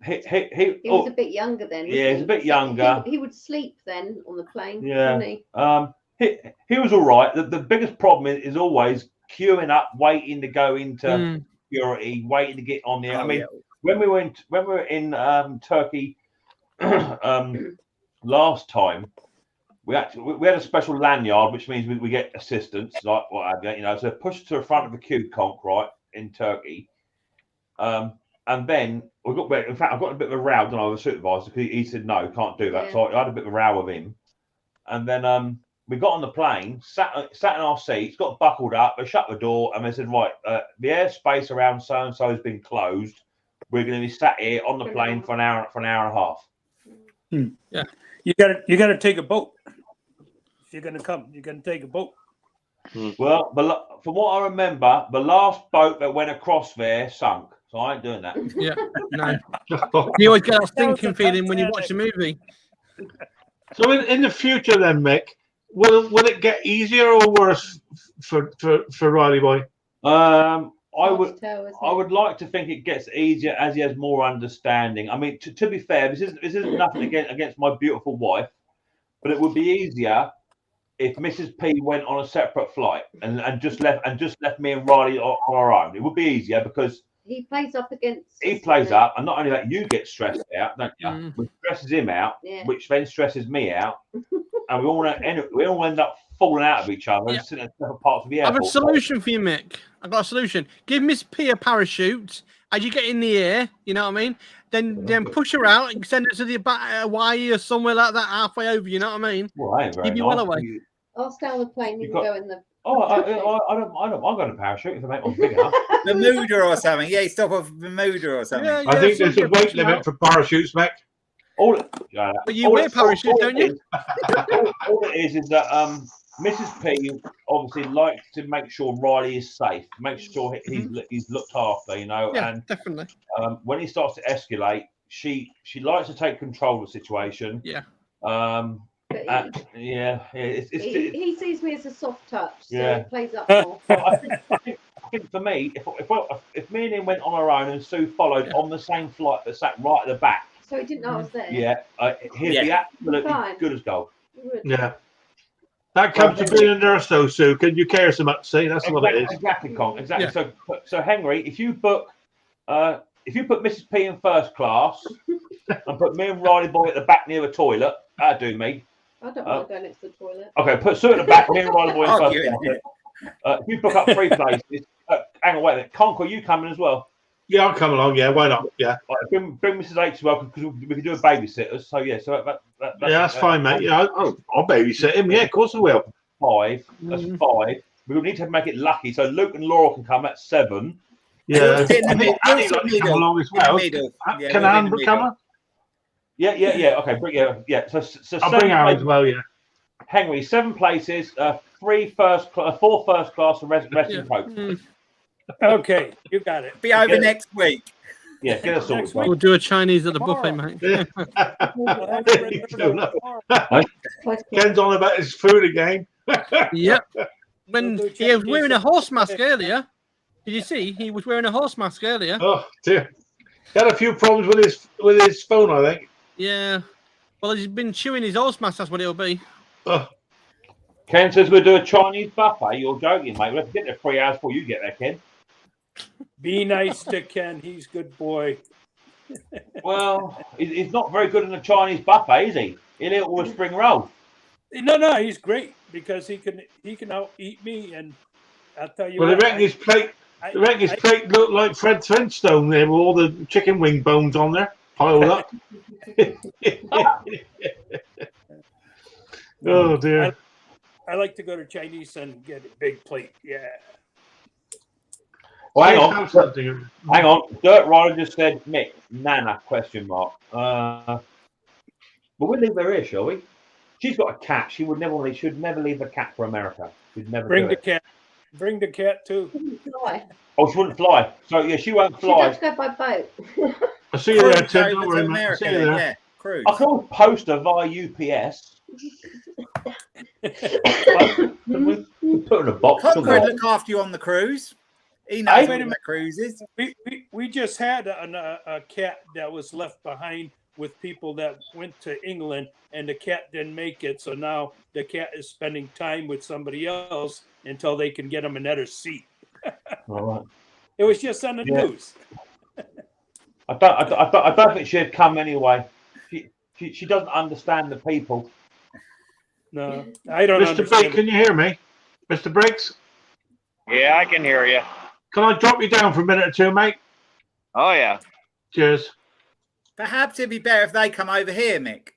He was a bit younger then. Yeah, he's a bit younger. He would sleep then on the plane. Yeah. Wouldn't he? He was all right. The biggest problem is always queuing up, waiting to go into security, waiting to get on the air. I mean, when we were in Turkey last time, we had a special lanyard, which means we get assistance, like what have you, you know. So push to the front of the queue conch, right, in Turkey. And then we got. In fact, I got a bit of a row with the supervisor because he said no, can't do that. Yeah. So I had a bit of a row with him. And then we got on the plane, sat in our seats, got buckled up. They shut the door and they said, right, the airspace around so and so has been closed. We're going to be sat here on the plane for an hour and a half. Yeah, you got to take a boat. If you're going to come, you're going to take a boat. Well, but from what I remember, the last boat that went across there sunk. So I ain't doing that. Yeah, no. You always get that stinking feeling when you watch a movie. So in the future, then, Mick, will it get easier or worse for Riley Boy? I would like to think it gets easier as he has more understanding. I mean, to be fair, this isn't nothing against my beautiful wife, but it would be easier if Mrs. P went on a separate flight and just left me and Riley on our own. It would be easier because he plays up against. He plays up, and not only that, you get stressed out, don't you? Which stresses him out, which then stresses me out, and we all end up falling out of each other and sitting in separate parts of the airport. I have a solution for you, Mick. I've got a solution. Give Miss P a parachute as you get in the air. You know what I mean? Then push her out and send her to the Hawaii or somewhere like that, halfway over. You know what I mean? Well, keep you well away. I'll stay on the plane. You can go in the. Oh, I don't mind a parachute if I make one big enough. Bermuda or something. Yeah, stop off Bermuda or something. Yeah, I think there's a weight limit for parachutes, Mick. But you wear parachute, don't you? All it is that Mrs. P obviously likes to make sure Riley is safe, make sure he's looked after, you know. Yeah, and definitely. When he starts to escalate, she likes to take control of the situation. Yeah. He sees me as a soft touch, so he plays up more. I think for me, if me and him went on our own and Sue followed on the same flight that sat right at the back, so he didn't know I was there. He'd be absolutely good as gold. Yeah. That comes to being a nurse, though, Sue. Can you care so much? See, that's what it is. Exactly, Con. Exactly. Yeah. So Henry, if you put Mrs. P in first class and put me and Riley Boy at the back near the toilet, that'd do me. I don't want to go next to the toilet. Okay, put Sue at the back, me and Riley Boy in first class. If you book up 3 places, hang on, wait a minute. Conk, are you coming as well? Yeah, I'll come along. Yeah, why not? Yeah. Right, bring Mrs. H as well because we can do a babysitter. So yeah, that's fine, mate. Yeah, I'll babysit him. Yeah, of course I will. 5. That's 5. We will need to make it lucky so Luke and Laura can come at 7. Yeah, I think Annie likes to come along as well. Can Anne come? Yeah. Okay, So I'll bring Anne as well. Yeah. Henry, 7 places, 4 first class, and rest in coach. Okay, you got it. Be over next week. Yeah, get us sorted. We'll do a Chinese at the buffet, mate. Ken's on about his food again. Yep. When he was wearing a horse mask earlier, did you see? He was wearing a horse mask earlier. Oh dear. He had a few problems with his phone, I think. Yeah. Well, he's been chewing his horse mask. That's what it'll be. Oh. Ken says we'll do a Chinese buffet. You're joking, mate. We'll have to get there 3 hours before you get there, Ken. Be nice to Ken. He's a good boy. Well, he's not very good in the Chinese buffet, is he? He'll eat all the spring roll. No, he's great because he can out eat me, and I'll tell you. Well, I reckon his plate looked like Fred Flintstone there with all the chicken wing bones on there piled up. Oh dear. I like to go to Chinese and get a big plate. Yeah. Oh, hang Safe on. house hunting. Hang on. Dirt Rider just said, Mick, Nana, question mark. But we'll leave her here, shall we? She's got a cat. She should never leave the cat for America. She'd never Bring do the it. cat. Bring the cat too. Fly. Oh, she wouldn't fly. So, yeah, she won't She'd fly. have to go by boat. I'll see you there, Cruise Tim. over Don't to worry, mate. I'll America see you then, there. yeah. Cruise. I can always post her via UPS. Put her in a box. Conrad look after you on the cruise. He knows Hey? where the cruises. We just had a cat that was left behind with people that went to England, and the cat didn't make it. So now the cat is spending time with somebody else until they can get him another seat. All right. It was just on the news. I don't think she'd come anyway. She doesn't understand the people. No, I don't Mr. understand. Briggs, can you hear me? Mr. Briggs? Yeah, I can hear you. Can I drop you down for a minute or two, mate? Oh yeah. Cheers. Perhaps it'd be better if they come over here, Mick.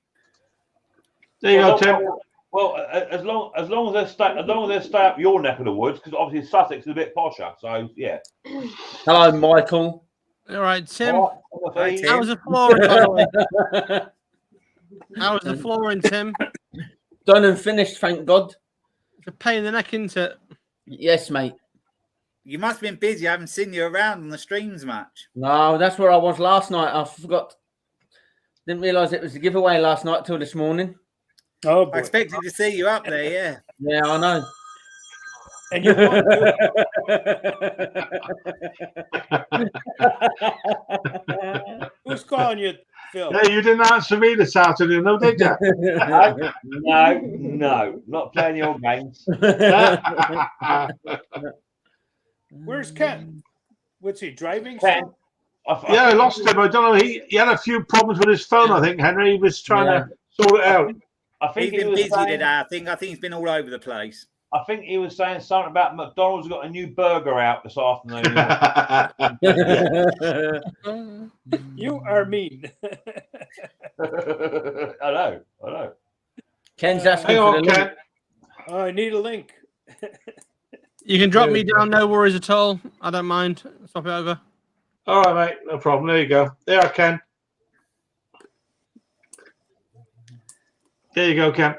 There you go, Tim. Well, as long as they stay up your neck of the woods, because obviously Sussex is a bit posher. So yeah. Hello, Michael. All right, Tim. Hi, Tim. How was the flooring, by the way? How was the flooring, Tim? Done and finished, thank God. It's a pain in the neck, isn't it? Yes, mate. You must have been busy. I haven't seen you around on the streams much. No, that's where I was last night. I forgot. Didn't realise it was a giveaway last night till this morning. Oh, boy. I expected to see you up there, yeah. Yeah, I know. And you won, too. Who's calling you, Phil? Yeah, you didn't answer me this afternoon, though, did you? No, not playing your games. Where's Ken? What's he driving? Ken. Yeah, I lost him. I don't know. He had a few problems with his phone, I think, Henry. He was trying to sort it out. I think He's he been was busy saying, today. I think he's been all over the place. I think he was saying something about McDonald's got a new burger out this afternoon. You are mean. I know. Ken's asking Hang for on, the link. Ken. Oh, I need a link. You can drop me down, no worries at all. I don't mind. Swap it over. All right, mate. No problem. There you go. There, Ken. There you go, Ken.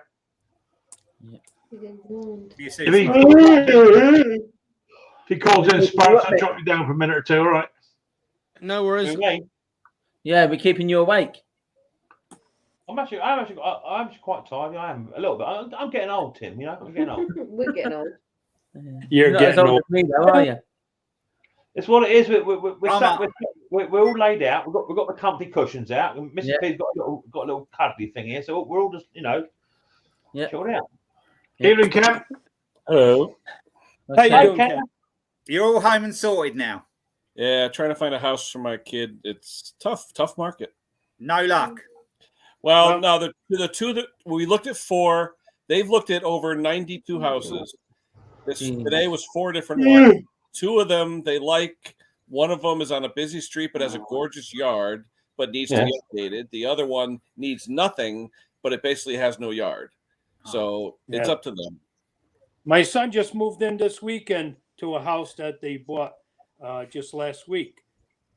You see, If he calls in sparks, I'll drop you down for a minute or two. All right. No worries. Yeah, we're keeping you awake. I'm actually quite tired. I am a little bit. I'm getting old, Tim. You know, I'm getting old. We're getting old. You're not as getting old as me, though, are you? It's what it is. We're all laid out. We've got the comfy cushions out. And Mr. P's got a little cuddly thing here, so we're all just chilled out. Evening, Ken. Hello. Okay. How you doing, Ken? you're all home and sorted now. Yeah, trying to find a house for my kid. It's tough market. No luck. Well, no, the two that we looked at 4, they've looked at over 92 houses. Today was 4 different ones. 2 of them they like. One of them is on a busy street but has a gorgeous yard but needs to be updated. The other one needs nothing, but it basically has no yard. So it's up to them. My son just moved in this weekend to a house that they bought just last week,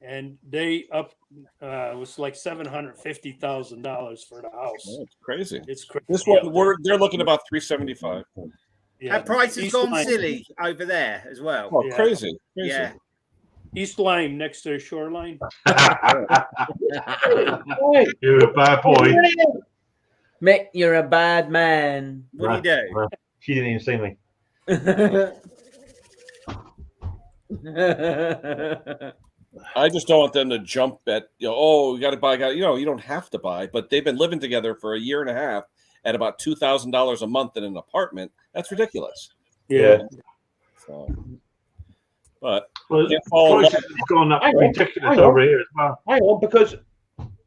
and they it was like $750,000 for the house. Oh, it's crazy. It's crazy. This one they're looking about $375. Yeah. Have prices East gone Lyme. silly over there as well? Oh, crazy. Yeah. East Lyme next to the shoreline. You're a bad boy. Mick, you're a bad man. What do you do? She didn't even see me. I just don't want them to jump at, you got to buy, you don't have to buy, but they've been living together for a year and a half at about $2,000 a month in an apartment. That's ridiculous. Yeah. So, but prices have gone up ridiculous over here as well. Hang on, because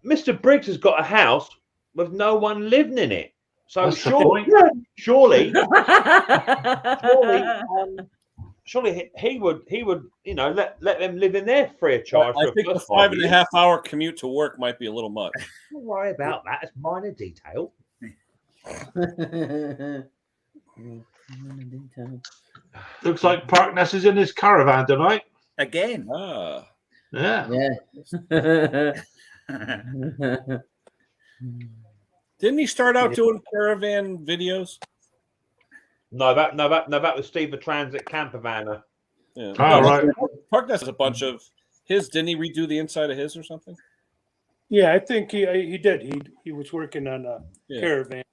Mr. Briggs has got a house with no one living in it. So surely he would let them live in there free of charge. I think the 5.5 hour commute to work might be a little much. Don't worry about that. It's minor detail. Looks like Parkness is in his caravan tonight. again. Ah. Yeah. Didn't he start out doing caravan videos? No, that was Steve the Transit camper vanner. Yeah. Oh, right. Park has a bunch of his. Didn't he redo the inside of his or something? Yeah, I think he did. He was working on a caravan.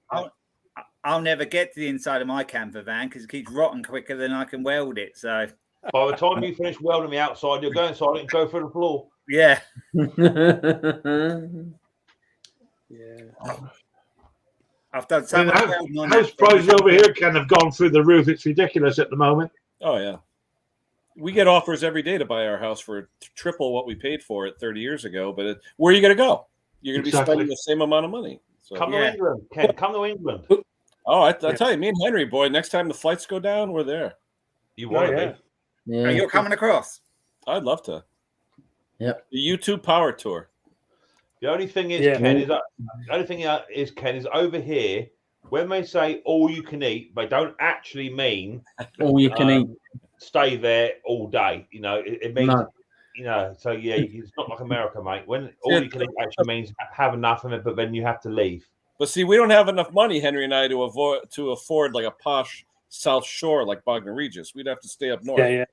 I'll never get to the inside of my camper van because it keeps rotting quicker than I can weld it. So by the time you finish welding the outside, you'll go inside it and go through the floor. Yeah. I've done so much welding on house prices over here can have gone through the roof. It's ridiculous at the moment. Oh yeah, we get offers every day to buy our house for triple what we paid for it 30 years ago. But where are you going to go? You're going to be spending the same amount of money. So, come to England, Ken. Come to England. Oh, I tell you, me and Henry, boy, next time the flights go down, we're there. You want to be? Yeah. You're coming across. I'd love to. Yep. The YouTube Power Tour. The only thing is, Ken, is over here when they say all you can eat, they don't actually mean all you can eat. Stay there all day. You know, it means So yeah, it's not like America, mate. When all you can eat actually means have enough of it, but then you have to leave. But see, we don't have enough money, Henry and I, to afford like a posh South Shore like Bognor Regis. We'd have to stay up north. Yeah.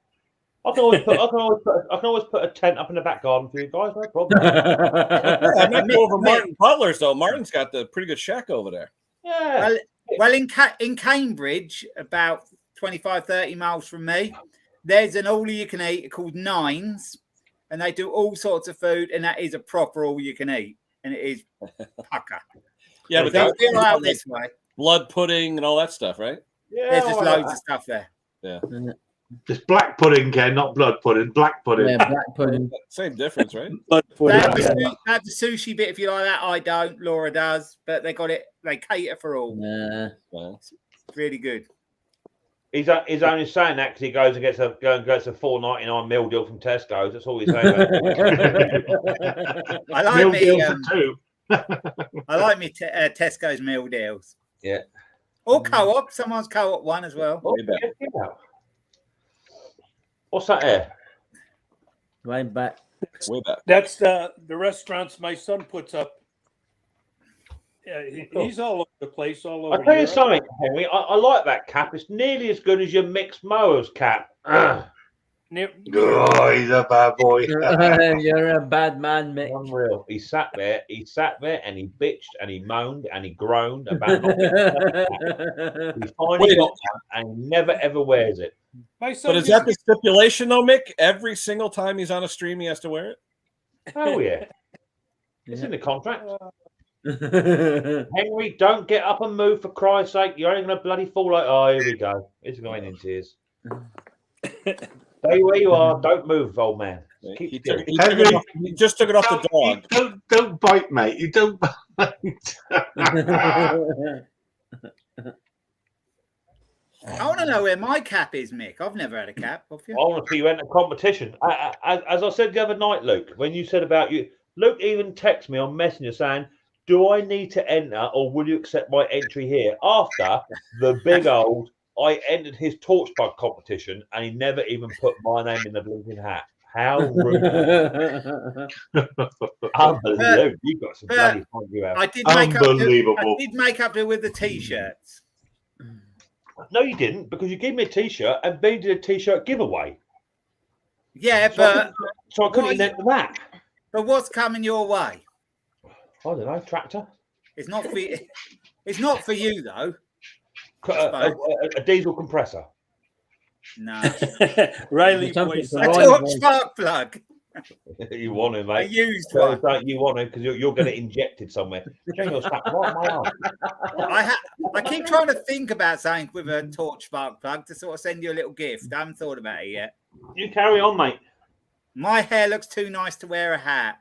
I can always put a tent up in the back garden for you guys, no problem. I might go over Martin Butler's though. Martin's got the pretty good shack over there. Yeah. Well, in Cambridge, about 25, 30 miles from me, there's an all-you-can-eat called Nines, and they do all sorts of food, and that is a proper all-you-can-eat, and it is pucker. Yeah, but they're out this way. Blood pudding and all that stuff, right? Yeah, there's just loads of stuff there. Yeah. It's black pudding, Ken, not blood pudding. Black pudding. Yeah, black pudding. Same difference, right? Blood pudding. They have the sushi bit if you like that. I don't. Laura does, but they got it. They cater for all. Yeah. It's really good. He's only saying that because he goes and gets a $4.99 meal deal from Tesco's. That's all he's saying. I like meal me. deal for two. I like me Tesco's meal deals. Yeah. Or co-op. Someone's co-op one as well. Oh, yeah. What's that there? Way back. Way back. That's the restaurants my son puts up. Yeah, he's all over the place, all over. I'll tell you Europe. something, Henry. I like that cap. It's nearly as good as your mixed mowers cap. Oh, he's a bad boy. You're a bad man, Mick. Unreal. He sat there, and he bitched, and he moaned, and he groaned about not getting that. He finally got one, and he never ever wears it. My son But is that the stipulation, though, Mick? Every single time he's on a stream, he has to wear it? Oh, yeah. It's in the contract. Henry, don't get up and move for Christ's sake. You're only going to bloody fall like, oh, here we go. He's going in tears. Stay where you are. Don't move, old man. He just took it off the dog. Don't bite, mate. You don't bite. I want to know where my cap is, Mick. I've never had a cap. Have you? I want to see you enter competition. As I said the other night, Luke, when you said about you, Luke even texted me on Messenger saying, do I need to enter or will you accept my entry here? After the big old, I entered his torch bug competition and he never even put my name in the blinking hat. How rude. Unbelievable. You got some bloody fun you have. I did make up to with the t-shirts. No, you didn't, because you gave me a t-shirt and Ben did a t-shirt giveaway. Yeah, so I couldn't enter that. But what's coming your way? I don't know, tractor. It's not for you. It's not for you though. A diesel compressor. No. Riley voice. A torch spark plug. You want it, mate. I used one. You want it because you're going to inject it somewhere. I keep trying to think about something with a torch spark plug to sort of send you a little gift. I haven't thought about it yet. You carry on, mate. My hair looks too nice to wear a hat.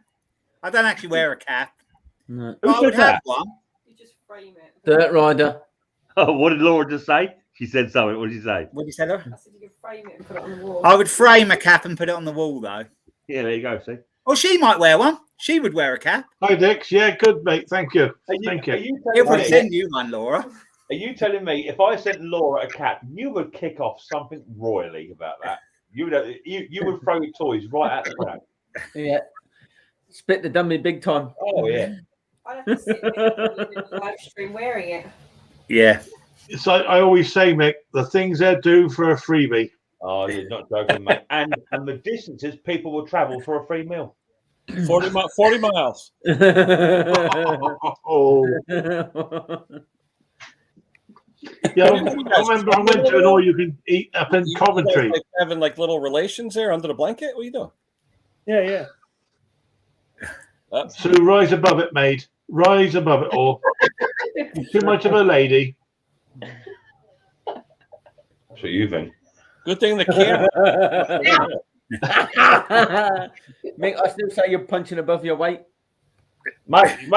I don't actually wear a cap. No. But I would have one. You just frame it. Dirt Rider. Oh, what did Laura just say? She said something. What did she say? What did you say, Laura? I said you could frame it and put it on the wall. I would frame a cap and put it on the wall, though. Yeah, there you go. See. Oh, she might wear one. She would wear a cap. Hi, Dix. Yeah, good, mate. Thank you. Thank you. It would send you one, Laura. Are you telling me if I sent Laura a cap, you would kick off something royally about that? You would throw your toys right at the crowd. Yeah. Spit the dummy big time. Oh yeah. I'd have to sit there in the live stream wearing it. Yeah. So I always say, Mick, the things they do for a freebie. Oh, you're not joking, mate. And the distances people will travel for a free meal. 40 miles. Oh. Yeah, I remember I went to an all-you-can-eat up in Coventry. Like having like little relations there under the blanket. What are you doing? Yeah. So rise above it, maid. Rise above it all. Too much of a lady. That's what you think. Good thing the camera. Mick, I still say you're punching above your weight. Mate,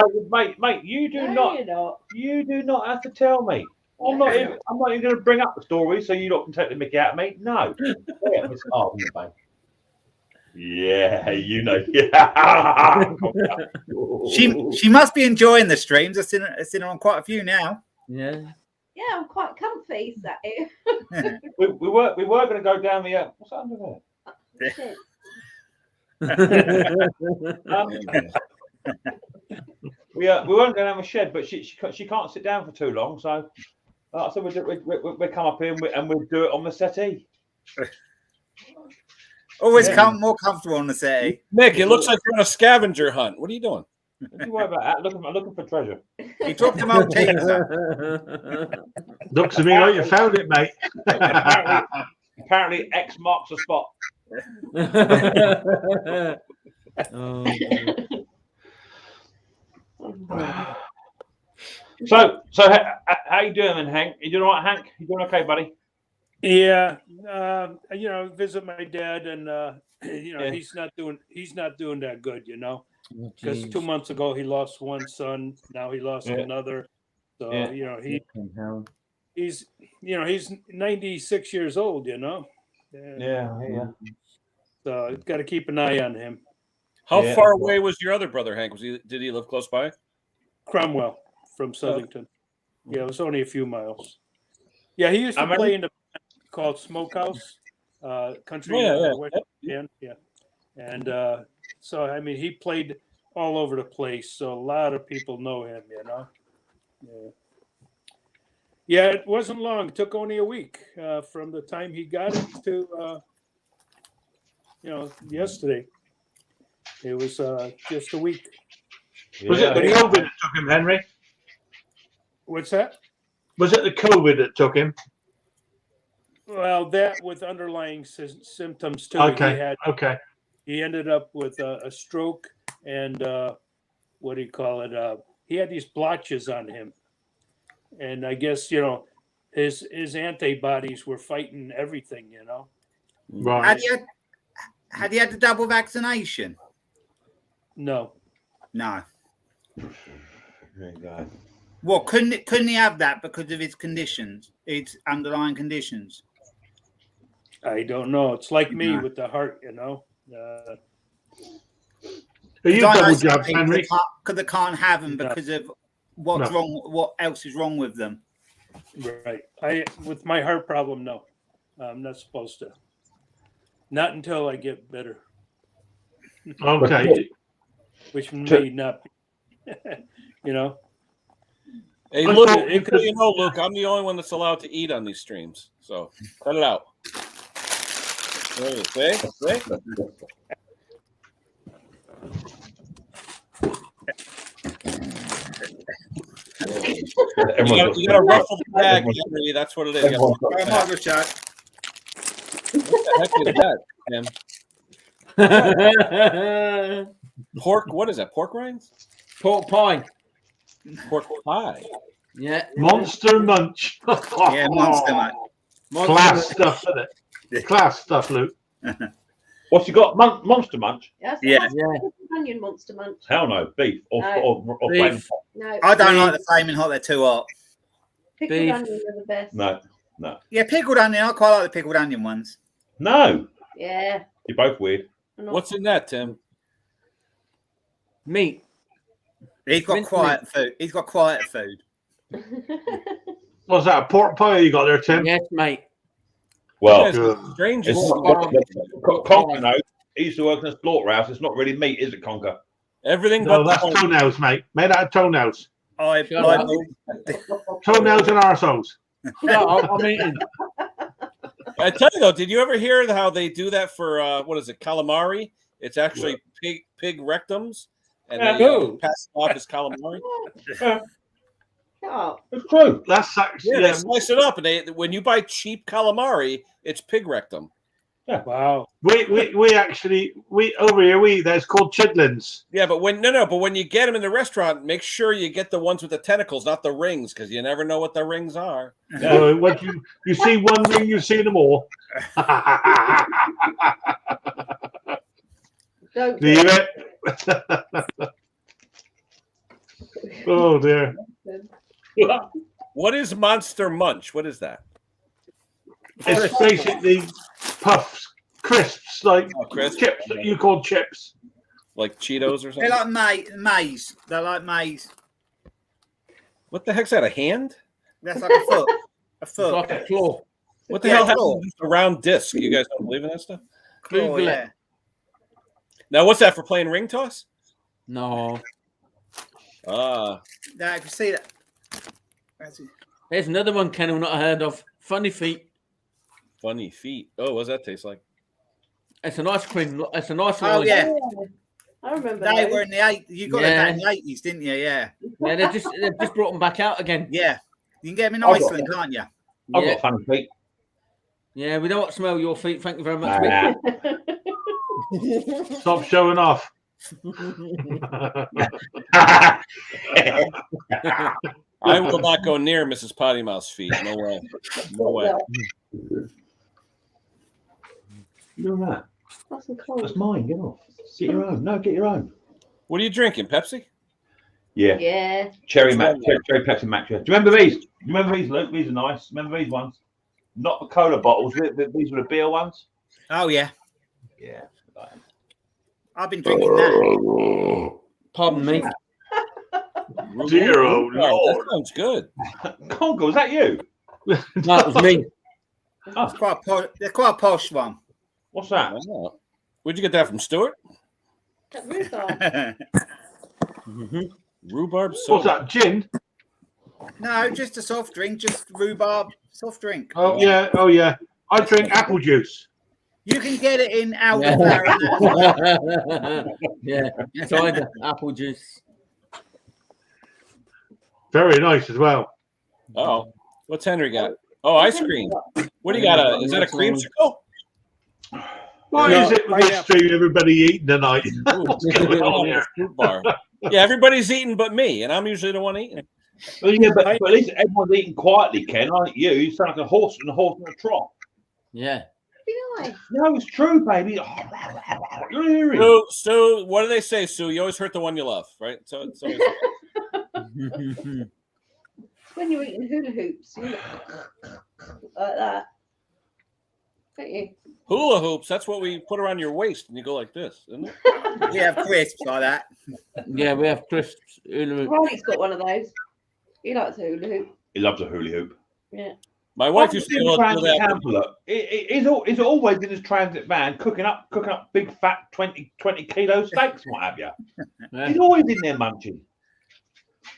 you do not have to tell me. I'm not even going to bring up the story so you don't can take the mickey out of me. No. Yeah, it's mate. Yeah, you know. She must be enjoying the streams. I've seen her on quite a few now. Yeah. Yeah, I'm quite comfy sat here. we were going to go down the what's that under there? We weren't going to have a shed, but she can't sit down for too long, so we'll come up here and we'll do it on the settee. Always more comfortable on the settee. Mick, it looks like you're on a scavenger hunt. What are you doing? Don't you worry about that. Looking for treasure. You dropped them old things. Looks to me like you found it, mate. Apparently, X marks the spot. So how you doing, then, Hank? You doing all right, Hank? You doing okay, buddy? Yeah, visit my dad, and he's not doing that good, because 2 months ago he lost one son, now he lost another. So he's 96 years old, Yeah. So got to keep an eye on him. How far away was your other brother, Hank? Did he live close by? Cromwell from Southington. Yeah, it was only a few miles. Yeah, he used to play in the called Smokehouse country. And so I mean, he played all over the place, so a lot of people know him. Yeah, it wasn't long. It took only a week from the time he got it to yesterday. It was just a week. Was it the COVID that took him, Henry? What's that? Was it the COVID that took him? Well, that with underlying symptoms too. Okay. He ended up with a stroke and what do you call it? He had these blotches on him, and I guess his antibodies were fighting everything. Right. Had he had the double vaccination? No. Very good. Well, couldn't he have that because of his conditions, his underlying conditions? I don't know. It's like me with the heart, Are you double jabbed, Henry? Because they can't have them because of what's wrong. What else is wrong with them? Right. With my heart problem, no, I'm not supposed to. Not until I get better. Okay. Which may not be, Hey, Luke, Luke, I'm the only one that's allowed to eat on these streams, so cut it out. See? You got to ruffle the bag, Henry. That's what it is. What the heck is that, Tim? Pork, what is that? Pork rinds? Pork pie. Pork pie. Yeah. Monster Munch. Yeah, Monster Munch. Class stuff, isn't it? Class stuff, Luke. What's you got? Monster Munch? Yes, Yeah. Onion Monster Munch. Hell no. Beef or Beef. No. I don't like the flaming hot. They're too hot. Pickled Beef. onion are the best. No. Yeah, pickled onion. I quite like the pickled onion ones. No. Yeah. You're both weird. What's in that, Tim? Meat. He's got quiet food. He's got quiet food. What's that? A pork pie you got there, Tim? Yes, mate. Well, strange. Conker knows. He used to work in a slaughterhouse. It's not really meat, is it, Conker? Everything No, but that's toenails, mate. Made out of toenails. Toenails and arseholes. I'm eating. I tell you though, did you ever hear how they do that for what is it, calamari? It's actually pig rectums, and they pass it off as calamari. It's true. That's actually they slice it up, and when you buy cheap calamari, it's pig rectum. Yeah. Wow. We actually over here that's called chitlins. Yeah, but when you get them in the restaurant, make sure you get the ones with the tentacles, not the rings, because you never know what the rings are. What you see one ring, you see them all. Don't Leave it. Oh dear. What is Monster Munch? What is that? It's basically puffs, crisps, like crisps? chips that you call chips. Like Cheetos or something? They're like maize. They're like maize. What the heck's that? A hand? That's like a foot. A foot. It's like a claw. What the hell happens to a round disc? You guys don't believe in that stuff? Claw, yeah. Now, what's that for playing ring toss? No. Now I can see that. There's another one Ken I've not heard of. Funny Feet. Funny Feet. Oh, what does that taste like? It's an ice cream. It's a nice Oh, one. yeah. I remember They those. were in the 80s. You got it back in the 80s, didn't you? Yeah. Yeah, they've just brought them back out again. Yeah. You can get them in I've got Iceland, can't you? I've got funny feet. Yeah, we don't want to smell your feet. Thank you very much. Stop showing off. I will not go near Mrs. Potty Mouth's feet. No way. No way. You're that. That's cold. That's mine. Get off. Get your own. No, get your own. What are you drinking? Pepsi? Yeah. Yeah. Cherry Pepsi Max. Do you remember these? Do you remember these, Luke? These are nice. Remember these ones? Not the cola bottles. These were the beer ones. Oh, yeah. Yeah. I've been drinking that. Pardon me. Dear oh That Lord. sounds good. Congo, was that you? No, it was me. Oh, it's quite they're quite a posh one. What's that? Wow. Where'd you get that from, Stuart? That rhubarb. Rhubarb soda. What's that? Gin? No, just a soft drink, just rhubarb soft drink. Oh yeah. Oh yeah. I drink apple juice. You can get it in out of Yeah, cider, apple juice. Very nice as well. Oh, what's Henry got? Oh, ice cream. What do you got? Is that a creamsicle? What is it with this stream? Everybody eating tonight. Fruit bar. Yeah, everybody's eating but me, and I'm usually the one eating. Well, yeah, but at least everyone's eating quietly, Ken. Aren't you? You sound like a horse in a trot. Yeah. Be nice. No, it's true, baby. You're hearing. So what do they say, Sue? You always hurt the one you love, right? So it's always... When you're eating hula hoops, you look like that. Don't you? Hula hoops, that's what we put around your waist and you go like this, isn't it? We have crisps like that. Yeah, we have crisps. Riley's got one of those. He likes a hula hoop. He loves a hula hoop. Yeah. My wife used to do that. He's always in his transit van cooking up big fat 20 kilo steaks, what have you. Yeah. He's always in there munching.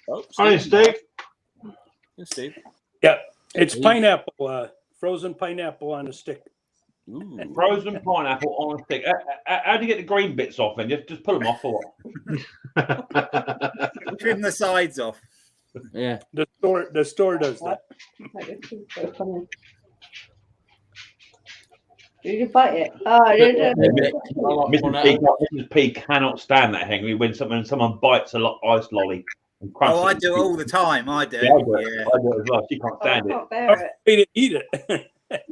Oh, Hi, Steve. Hey, Steve. Yeah, it's pineapple, frozen pineapple on a stick. Ooh. Frozen pineapple on a stick. How do you get the green bits off? And just pull them off or what? Trim the sides off. Yeah. The store does that. So funny. Did you bite it? Oh, Mrs. P cannot stand that, Henry, when someone bites a ice lolly. And Oh, I do all the time. I do. Yeah, I do it as well. She can't stand can't it. bear it. Eat it.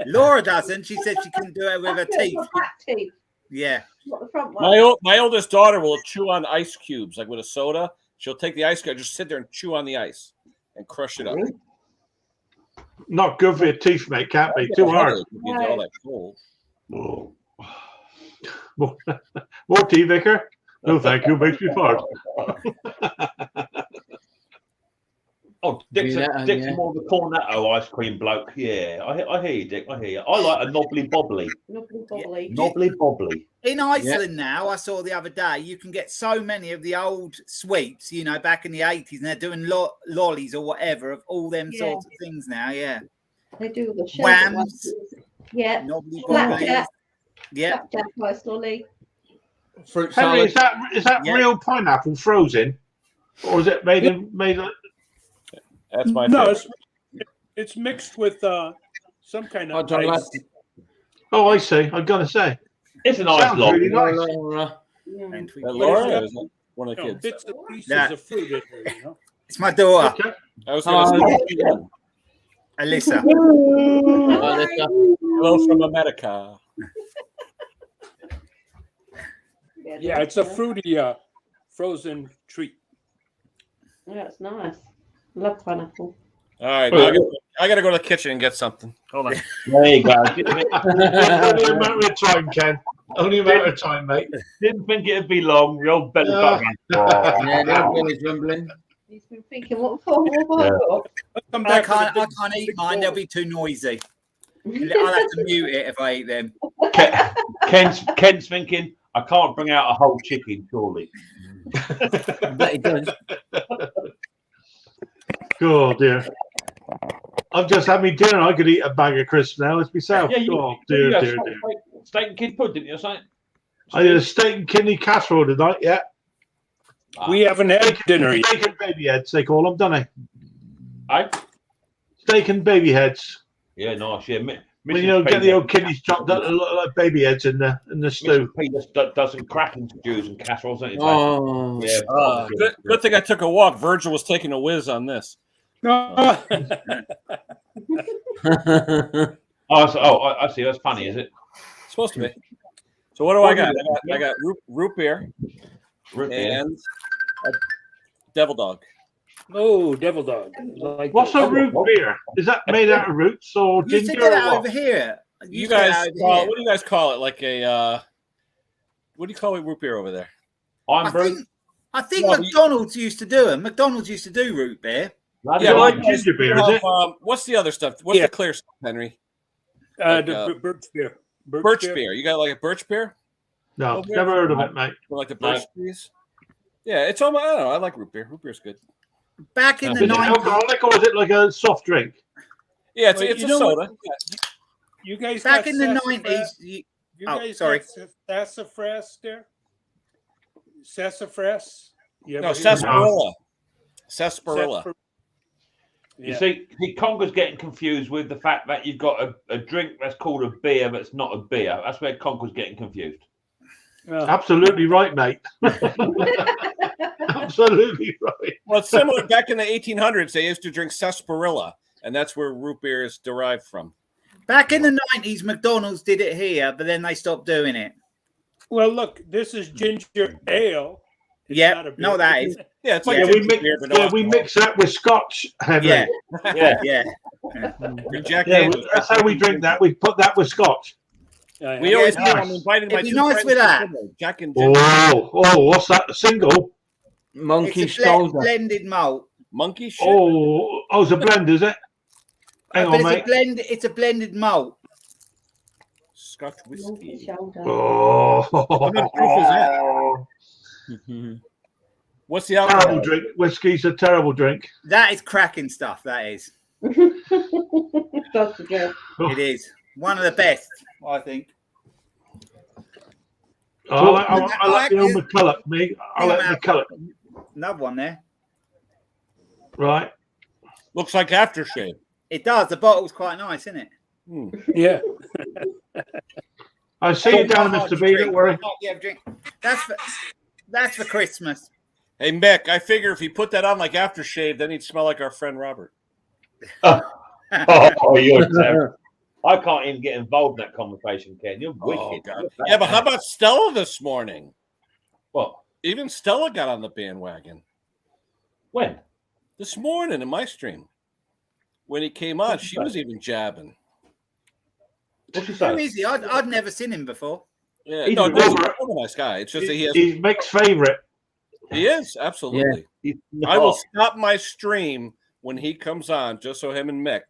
Laura doesn't. She said she can do it with her teeth. Back teeth. Yeah. Not the front one. My oldest daughter will chew on ice cubes, like with a soda. She'll take the ice cube, just sit there and chew on the ice and crush it up. Not good for your teeth, mate. Can't be too hard. You get all that cold. More tea, Vicar? No, thank you. Makes me fart. Oh, Dick's more of a cornetto ice cream bloke. Yeah, I hear you, Dick. I hear you. I like a knobbly bobbly. Knobbly bobbly. In Iceland now, I saw the other day, you can get so many of the old sweets, you know, back in the 80s, and they're doing lollies or whatever of all them sorts of things now. Yeah, they do the Whams. Yeah, Knobbly Blackjack. Yeah, Blackjack ice lolly. Fruit Henry, salad. is that real pineapple frozen, or is it made? That's my favorite. No, it's mixed with some kind of John ice. Oh, I see. I'm gonna say it's a nice log. Really nice. Laura, is that one of the kids? Bits and pieces of fruit in there, you know. It's my daughter. Okay. I was going to say Alyssa. Hello from America. Yeah, it's a fruity frozen treat. Yeah, it's nice. Love pineapple. All right, now I got to go to the kitchen and get something. Hold on. There you go. Only a matter of time, Ken. Only a matter of time, mate. Didn't think it'd be long. The old belly button. Yeah, that belly's rumbling. He's been thinking, what for? What have I got? I can't eat mine. They'll be too noisy. I'll have to mute it if I eat them. Ken's thinking, I can't bring out a whole chicken, surely. I bet he does. Oh dear. I've just had me dinner. I could eat a bag of crisps now. It's myself. Yeah, Oh dear, dear. Steak and kid pudding, didn't you? Something? I did a steak and kidney casserole tonight. Yeah. We haven't had dinner yet. Steak and baby heads, they call them, don't they? Aye? Steak and baby heads. Yeah, nice. Yeah. When you don't get the old kidneys chopped up, look like baby heads in the stew. Does some cracking stews and casseroles, don't you? Oh, yeah. Good thing I took a walk. Virgil was taking a whiz on this. I see. That's funny, is it? It's supposed to be. So what do I got? I got root beer and a devil dog. Oh, devil dog. What's a root beer? Is that made out of roots or ginger? You get it over here. You guys call, what do you guys call it? Like a what do you call it? Root beer over there? I think McDonald's used to do them. McDonald's used to do root beer. Yeah, like ginger beer, is it? What's the other stuff? What's the clear stuff, Henry? The birch beer. Birch beer. You got like a birch beer? No, never heard of it, mate. Like the birch trees? Yeah, it's almost. I don't know. I like root beer. Root beer's good. Back in the Is it 90s. alcoholic or is it like a soft drink? Yeah, it's a soda. You guys back got in the sassafras? 90s. You guys got sassafras there? Sassafras? No, sarsaparilla. Sarsaparilla. You see, Conker's getting confused with the fact that you've got a drink that's called a beer that's not a beer. That's where Conker's getting confused. Absolutely right, mate. Absolutely right. Well, it's similar. Back in the 1800s, they used to drink sarsaparilla, and that's where root beer is derived from. Back in the 90s, McDonald's did it here, but then they stopped doing it. Well, look, this is ginger ale. Yeah, no, that is. Yeah, it's like we mix that with scotch, Henry. Yeah. That's how we drink that. We put that with scotch. We always do. I'm inviting my It'd be two nice friends with that. Jack and Ginger. What's that? A single? Monkey It's a shoulder. blended malt. Monkey shit. It's a blend, is it? Hang on, mate. It's a blended malt. Scotch whiskey. What proof is that? What's the alcohol? Terrible drink. Whiskey's a terrible drink. That is cracking stuff. That is. That's the joke. It is one of the best, I think. I like the old McCulloch, me. I like McCulloch. Another one there. Right. Looks like aftershave. It does. The bottle's quite nice, isn't it? Yeah. I see you down, Mr. B. Don't worry. Yeah, drink. That's for Christmas. Hey, Mick, I figure if he put that on like aftershave, then he'd smell like our friend Robert. You're terrible. I can't even get involved in that conversation, Ken. You're wicked. God. Yeah, but how about Stella this morning? What? Even Stella got on the bandwagon. When? This morning in my stream. When he came on, she was even jabbing. What's she saying? Who is he? I'd never seen him before. Yeah, He's no, a he's Robert. a nice guy. It's just that he has. He's Mick's favorite. He is absolutely. I will stop my stream when he comes on, just so him and Mick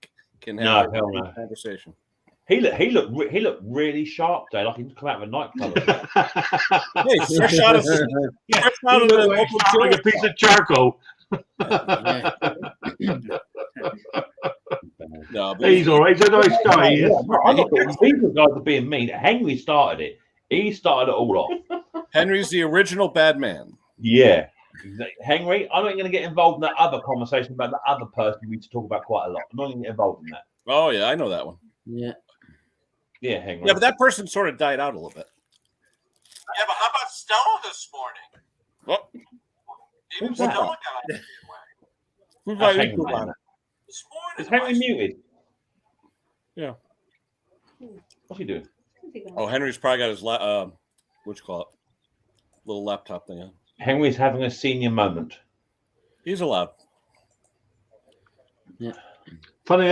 can have a conversation. He looked really sharp today, like he'd come out of a nightclub. Hey, fresh out of the like a piece of charcoal. No, but he's all right. He's a nice guy. I thought these guys are being mean. Henry started it. He started it all off. Henry's the original bad man. Yeah. Henry, I'm not going to get involved in that other conversation about the other person we need to talk about quite a lot. I'm not going to get involved in that. Oh, yeah, I know that one. Yeah. Yeah, Henry. Yeah, but that person sort of died out a little bit. Yeah, but how about Stella this morning? What? Even Stella got out Who's Henry, on it? this morning. Is Henry muted? Yeah. What's he doing? Oh, Henry's probably got his what you call it? Little laptop thing on. Henry's having a senior moment. He's allowed. Yeah. Funny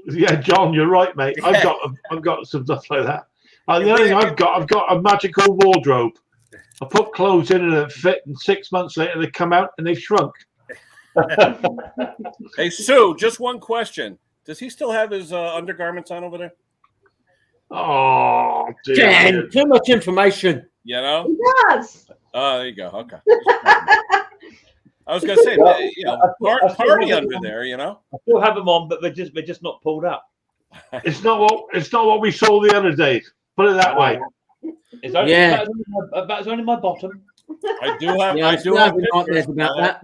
yeah, John, you're right, mate. Yeah. I've got some stuff like that. The other thing I've got a magical wardrobe. I put clothes in and it fit, and 6 months later they come out and they've shrunk. Hey, Sue, just one question. Does he still have his undergarments on over there? Oh, dear. Dan, too much information. You know? He does. Oh, there you go. Okay. I was gonna say, party under there, you know. I still have them on, but they're just not pulled up. It's not what we saw the other day. Put it that way. It's only, that's only my bottom. I do have. Yeah, I do have nightmares about that.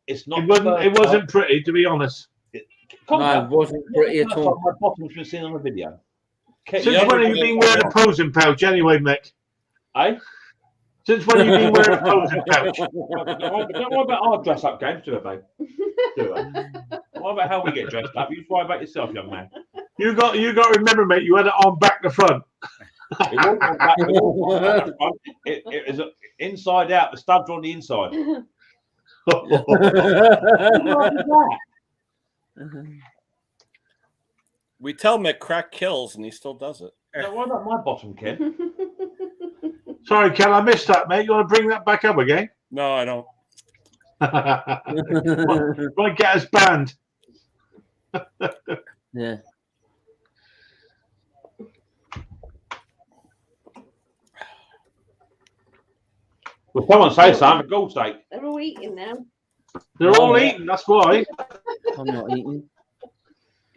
It's not. It wasn't pretty, to be honest. It wasn't pretty at all. My bottom's been seen on the video. Since when have you been wearing a posing pouch, anyway, Mick? Eh? Since when have you been wearing a posing pouch? Don't worry about our dress-up games, do it, babe. Do it. What about how we get dressed up? You just worry about yourself, young man. You got to remember, mate. You had it on back to front. It is inside out. The stubs are on the inside. We tell Mick crack kills, and he still does it. Now, what about my bottom, Ken? Sorry, Ken, I missed that, mate. You want to bring that back up again? No, I don't. Might get us banned. Yeah. Well, someone say something. For God's sake. They're all eating now. They're all eating. That's why. I'm not eating.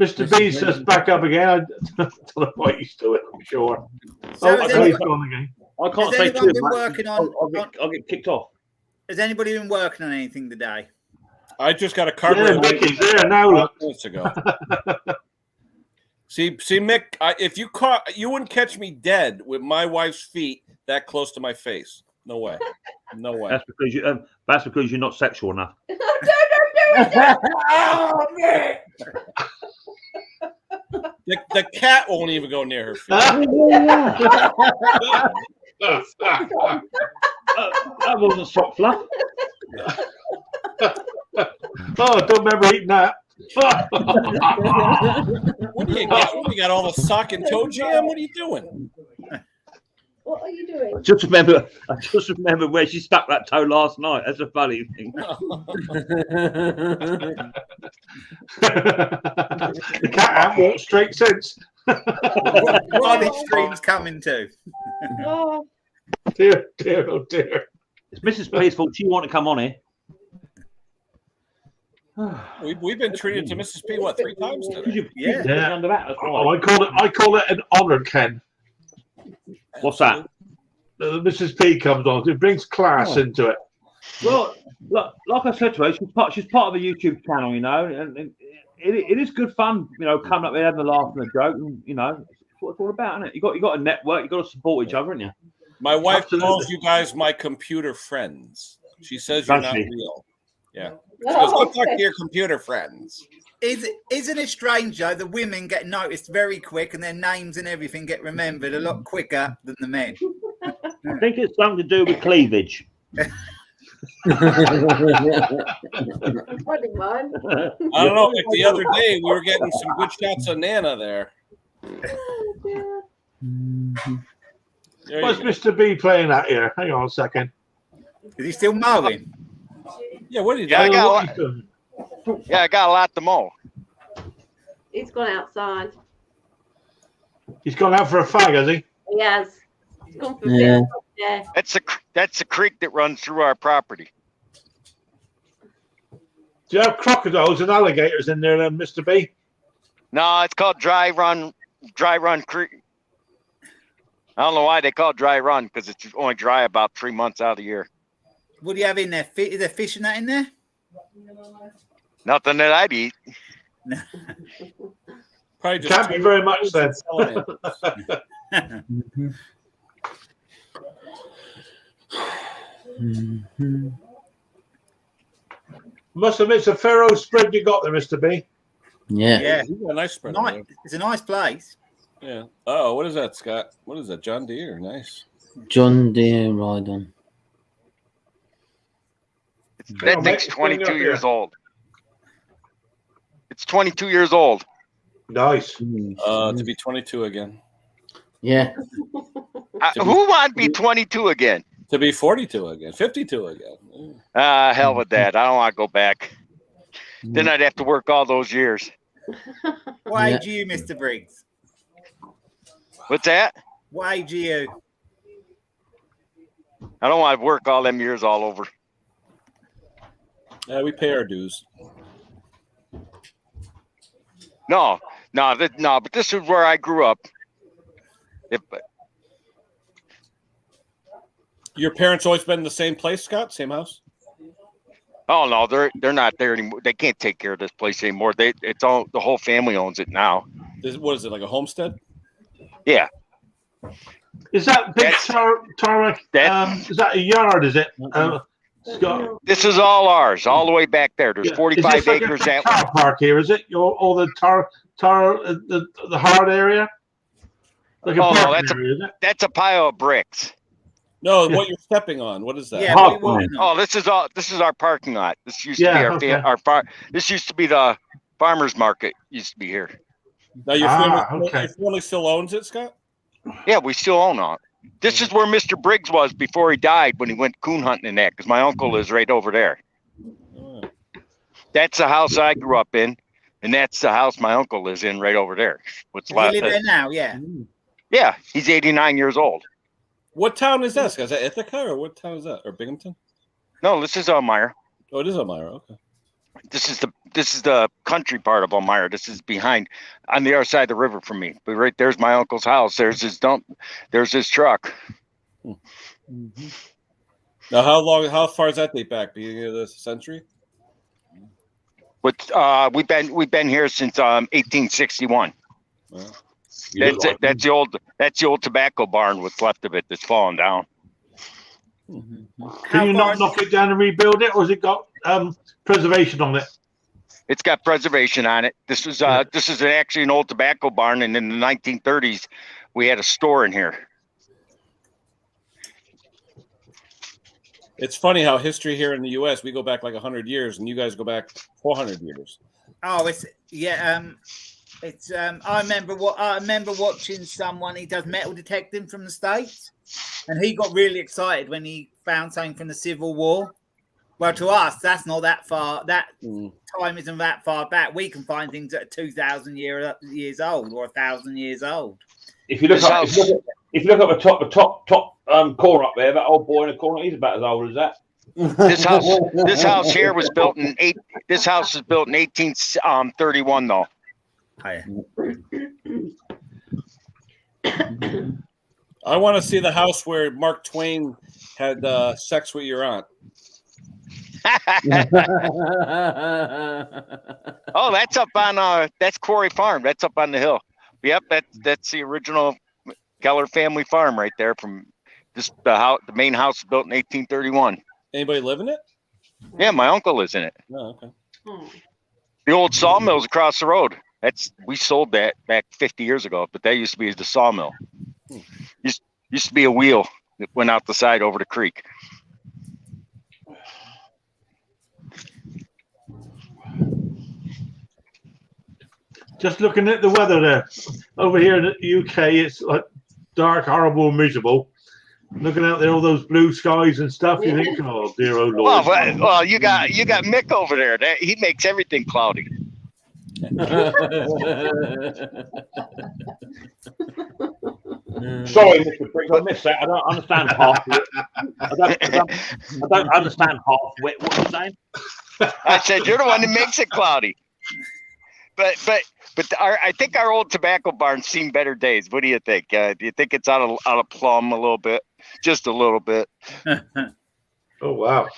Mr. B says back up again. I don't know what he's doing, I'm sure. So he's gone again. I can't Has say anyone too been much. working on? I'll get kicked off. Has anybody been working on anything today? I just got a carburetor. Yeah, Mickey's there now. Look. Minutes ago. see, Mick. If you you wouldn't catch me dead with my wife's feet that close to my face. No way. No way. That's because you're not sexual enough. Oh, Nick! The cat won't even go near her feet. That wasn't sock fluff. Oh, don't remember eating that. What do you got? You got all the sock and toe jam? What are you doing? What are you doing? I just remember where she stuck that toe last night. That's a funny thing. The cat hasn't walked straight since. What are these streams coming to? Oh. Dear, oh dear. It's Mrs. P's fault. She wanted to come on here. We've been treated to Mrs. P 3 times today. Yeah. Under that, that's Oh, right. I call it an honour, Ken. What's that? Mrs. P comes on. It brings class into it. Well, look, like I said to her, she's part of a YouTube channel, you know, and it is good fun, you know, coming up there having a laugh and a joke, and you know, it's what it's all about, isn't it? You got a network, you got to support each other, haven't you? My wife Absolutely. calls you guys my computer friends. She says you're not real. Yeah. She Oh, goes, go talk okay. to your computer friends. Isn't it strange though? The women get noticed very quick, and their names and everything get remembered a lot quicker than the men. I think it's something to do with cleavage. I didn't mind. I don't know. Like the other day, we were getting some good shots of Nana there. There What's you go. Mr. B playing at here? Hang on a second. Is he still mowing? Yeah, what did he do? Yeah, I got What one. he's doing. Yeah, I got a lot to mow. He's gone outside. He's gone out for a fag, has he? He has. He's gone for a Yeah. bit. Yeah. That's a creek that runs through our property. Do you have crocodiles and alligators in there, then, Mr. B? No, it's called Dry Run Creek. I don't know why they call it Dry Run, because it's only dry about 3 months out of the year. What do you have in there? Is there fish and that in there? Nothing that I'd eat. Probably just Can't be very much then. Must admit, it's a Pharaoh spread you got there, Mr. B. Yeah. Yeah. You got a nice spread. Nice. It's a nice place. Yeah. Oh, what is that, Scott? What is that? John Deere. Nice. John Deere Ride-On. That thing's 22 years old. It's 22 years old. Nice. To be 22 again. Yeah. Who wants to be 22 again? To be 42 again. 52 again. Hell with that. I don't want to go back. Then I'd have to work all those years. What age are you, Mr. Briggs? What's that? What age are you? I don't want to work all them years all over. Yeah, we pay our dues. No, but this is where I grew up. Your parents always been in the same place, Scott? Same house? Oh no, they're not there anymore. They can't take care of this place anymore. It's all the whole family owns it now. What is it, like a homestead? Yeah. Is that big is that a yard? Is it? Scott? This is all ours, all the way back there. There's 45 like acres. A car park here, is it? All the the hard area. Like that's a pile of bricks. No, what you're stepping on. What is that? Yeah, this is our parking lot. This used to be our This used to be the farmers market. Used to be here. Now your family still owns it, Scott? Yeah, we still own it. This is where Mr. Briggs was before he died, when he went coon hunting and that, because my uncle is right over there. Oh. That's the house I grew up in, and that's the house my uncle is in right over there. Does he live there now? Yeah. Yeah, he's 89 years old. What town is that? Is that Ithaca, or what town is that? Or Binghamton? No, this is Elmira. Oh, it is Elmira. Okay. This is the country part of Elmira. This is behind, on the other side of the river from me. But right there's my uncle's house. There's his dump. There's his truck. Mm-hmm. Now, how far does that date back? Beginning of the century? But we've been here since 1861. Wow. That's the old tobacco barn. What's left of it that's fallen down. Can you not knock it down and rebuild it, or has it got preservation on it? It's got preservation on it. This is actually an old tobacco barn, and in the 1930s, we had a store in here. It's funny how history here in the U.S. we go back like 100 years, and you guys go back 400 years. Oh, I remember watching someone. He does metal detecting from the States, and he got really excited when he found something from the Civil War. Well, to us, that's not that far. That time isn't that far back. We can find things that are 2,000 years old or 1,000 years old. If you look up the top corner up there, that old boy in the corner, he's about as old as that. This house here was built in 1831, though. I want to see the house where Mark Twain had sex with your aunt. Oh, that's up on that's Quarry Farm. That's up on the hill. Yep, that's the original Keller family farm right there. From the main house was built in 1831. Anybody live in it? Yeah, my uncle lives in it. Oh, okay. The old sawmill's across the road. We sold that back 50 years ago, but that used to be the sawmill. Used to be a wheel that went out the side over the creek. Just looking at the weather there. Over here in the UK, it's like dark, horrible, miserable. looking out there, all those blue skies and stuff. You think, oh dear, oh Lord. Well, you got Mick over there. He makes everything cloudy. Sorry, Mr. Briggs, I missed that. I don't understand half of it. I don't understand half of it. What are you saying? I said you're the one that makes it cloudy. But I think our old tobacco barn's seen better days. What do you think? Do you think it's out of plumb a little bit, just a little bit? Oh wow!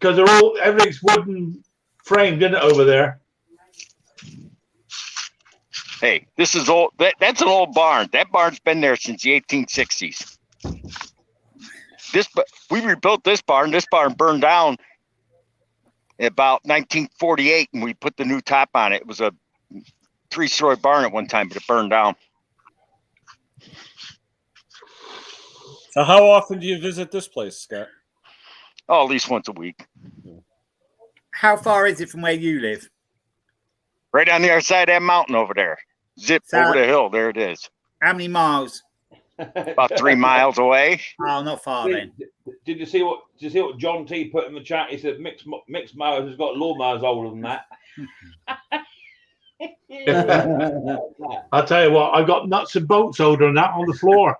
Because everything's wooden framed, isn't it, over there? Hey, this is old. That's an old barn. That barn's been there since the 1860s. We rebuilt this barn. This barn burned down about 1948, and we put the new top on it. It was a 3-story barn at one time, but it burned down. So how often do you visit this place, Scott? Oh, at least once a week. How far is it from where you live? Right on the other side of that mountain over there. Zip over the hill. There it is. How many miles? About 3 miles away. Oh, not far then. Did you see what John T put in the chat? He said mixed mowers has got lawnmowers older than that. I'll tell you what, I've got nuts and bolts older than that on the floor.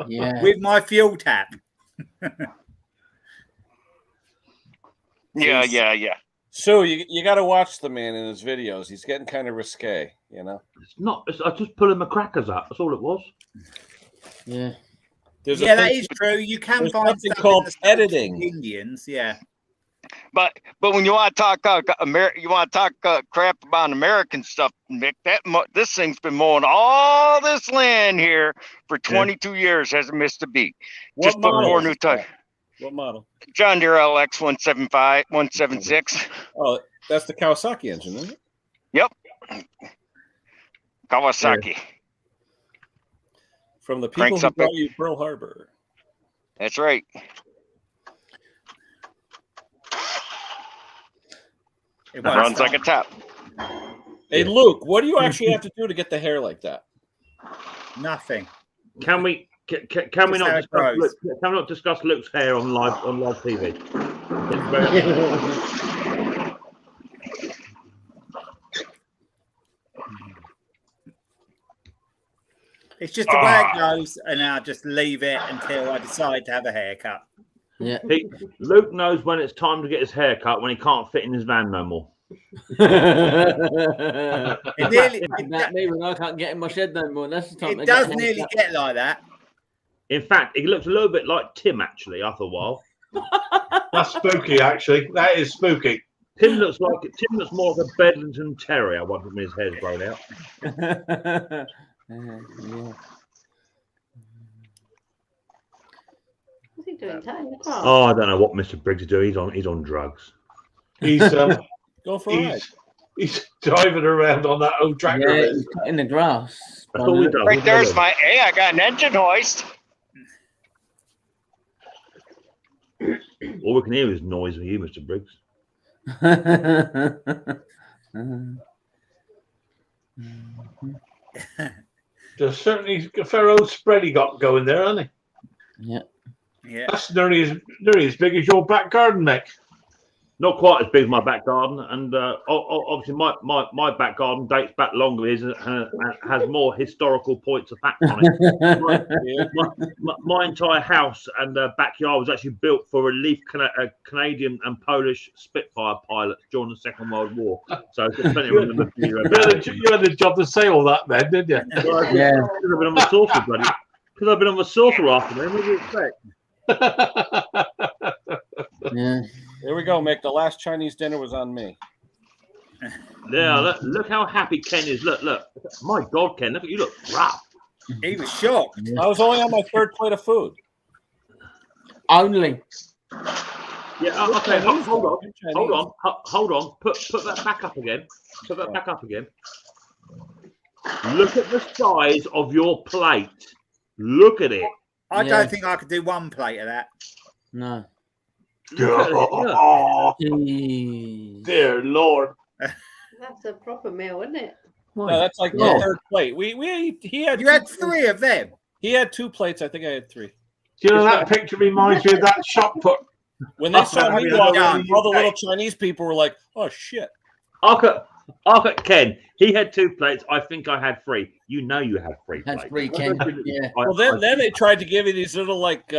Yeah. With my fuel tap. Yeah. So you got to watch the man in his videos. He's getting kind of risque, you know. It's not. I just pulling my crackers up. That's all it was. Yeah. That is true. You can find something called editing. Indians, yeah. But when you want to talk crap about American stuff, Mick, this thing's been mowing all this land here for 22 years, hasn't missed a beat. What Just put 4 new tires. What model? John Deere LX 176. Oh, that's the Kawasaki engine, isn't it? Yep. Kawasaki. From the people who brought you Pearl Harbor. That's right. It runs like a top. Hey, Luke, what do you actually have to do to get the hair like that? Nothing. Can we not discuss Luke's hair on live TV? It's just the way it goes, and I just leave it until I decide to have a haircut. Yeah. Luke knows when it's time to get his hair cut when he can't fit in his van no more. That me when I can't get in my shed no more. That's the time. It does nearly get like that. In fact, he looks a little bit like Tim actually after a while. That's spooky, actually. That is spooky. Tim looks more like a Bedlington Terrier once his hair's grown out. Yeah. What's he doing? Oh, I don't know what Mr. Briggs is doing. He's on drugs. He's go for a ride. He's driving around on that old tractor. Yeah, he's in the grass. Right there's I got an engine hoist. All we can hear is noise from you, Mr. Briggs. There's certainly a fair old spread he got going there, hasn't he? Yeah. That's nearly as big as your back garden, Mick. Not quite as big as my back garden, and obviously my back garden dates back longer, has more historical points of fact on it. my entire house and backyard was actually built for relief Canadian and Polish Spitfire pilots during the Second World War. So there's plenty of them. You had the job to say all that, then, didn't you? Well, yeah. Because I've been on the saucer, buddy. Because I've been on the saucer afternoon. What do you expect? Yeah. There we go, Mick. The last Chinese dinner was on me. Yeah, look how happy Ken is. Look. My God, Ken, look at you. Look rough. He was shocked. I was only on my 3rd plate of food. Only. Yeah. Okay. Hold on. Put that back up again. Put that back up again. Look at the size of your plate. Look at it. I don't think I could do one plate of that. No. Oh, dear Lord. That's a proper meal, isn't it? No, that's like the third plate. He had. You had 3 of them. He had 2 plates. I think I had 3. Do you know that picture reminds me of that shot put? When they saw me walk in, all the little Chinese people were like, "Oh shit!" Okay, Ken. He had 2 plates. I think I had 3. You know, you had 3 plates. That's 3, Ken. Yeah. Well, then they tried to give me these little like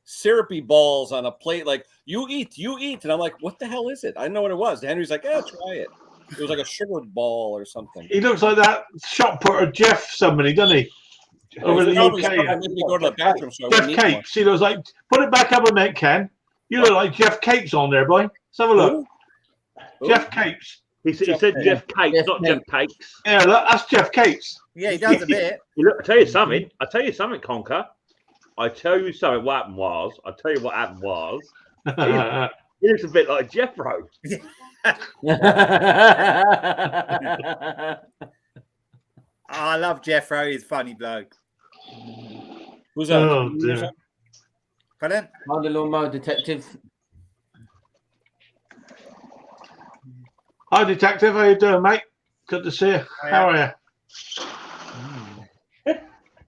syrupy balls on a plate. Like you eat, and I'm like, "What the hell is it?" I didn't know what it was. Henry's like, "Yeah, try it." It was like a sugar ball or something. He looks like that shot putter Jeff somebody, doesn't he? Over the UK. Me go to the bathroom, so Jeff Capes. He looks like. Put it back up a minute, Ken. You look like Jeff Capes on there, boy. Let's have a look. Ooh. Jeff Capes. He said Jeff Capes, not Jeff Cakes. Yeah, look, that's Jeff Capes. Yeah, he does a bit. Look, I tell you something, Conker. I tell you something. What happened was, he looks a bit like Jeffro. I love Jeffro. He's a funny bloke. Who's that? Oh, dear. Pardon? I'm the lawnmower detective. Hi, detective. How you doing, mate? Good to see you. How are you?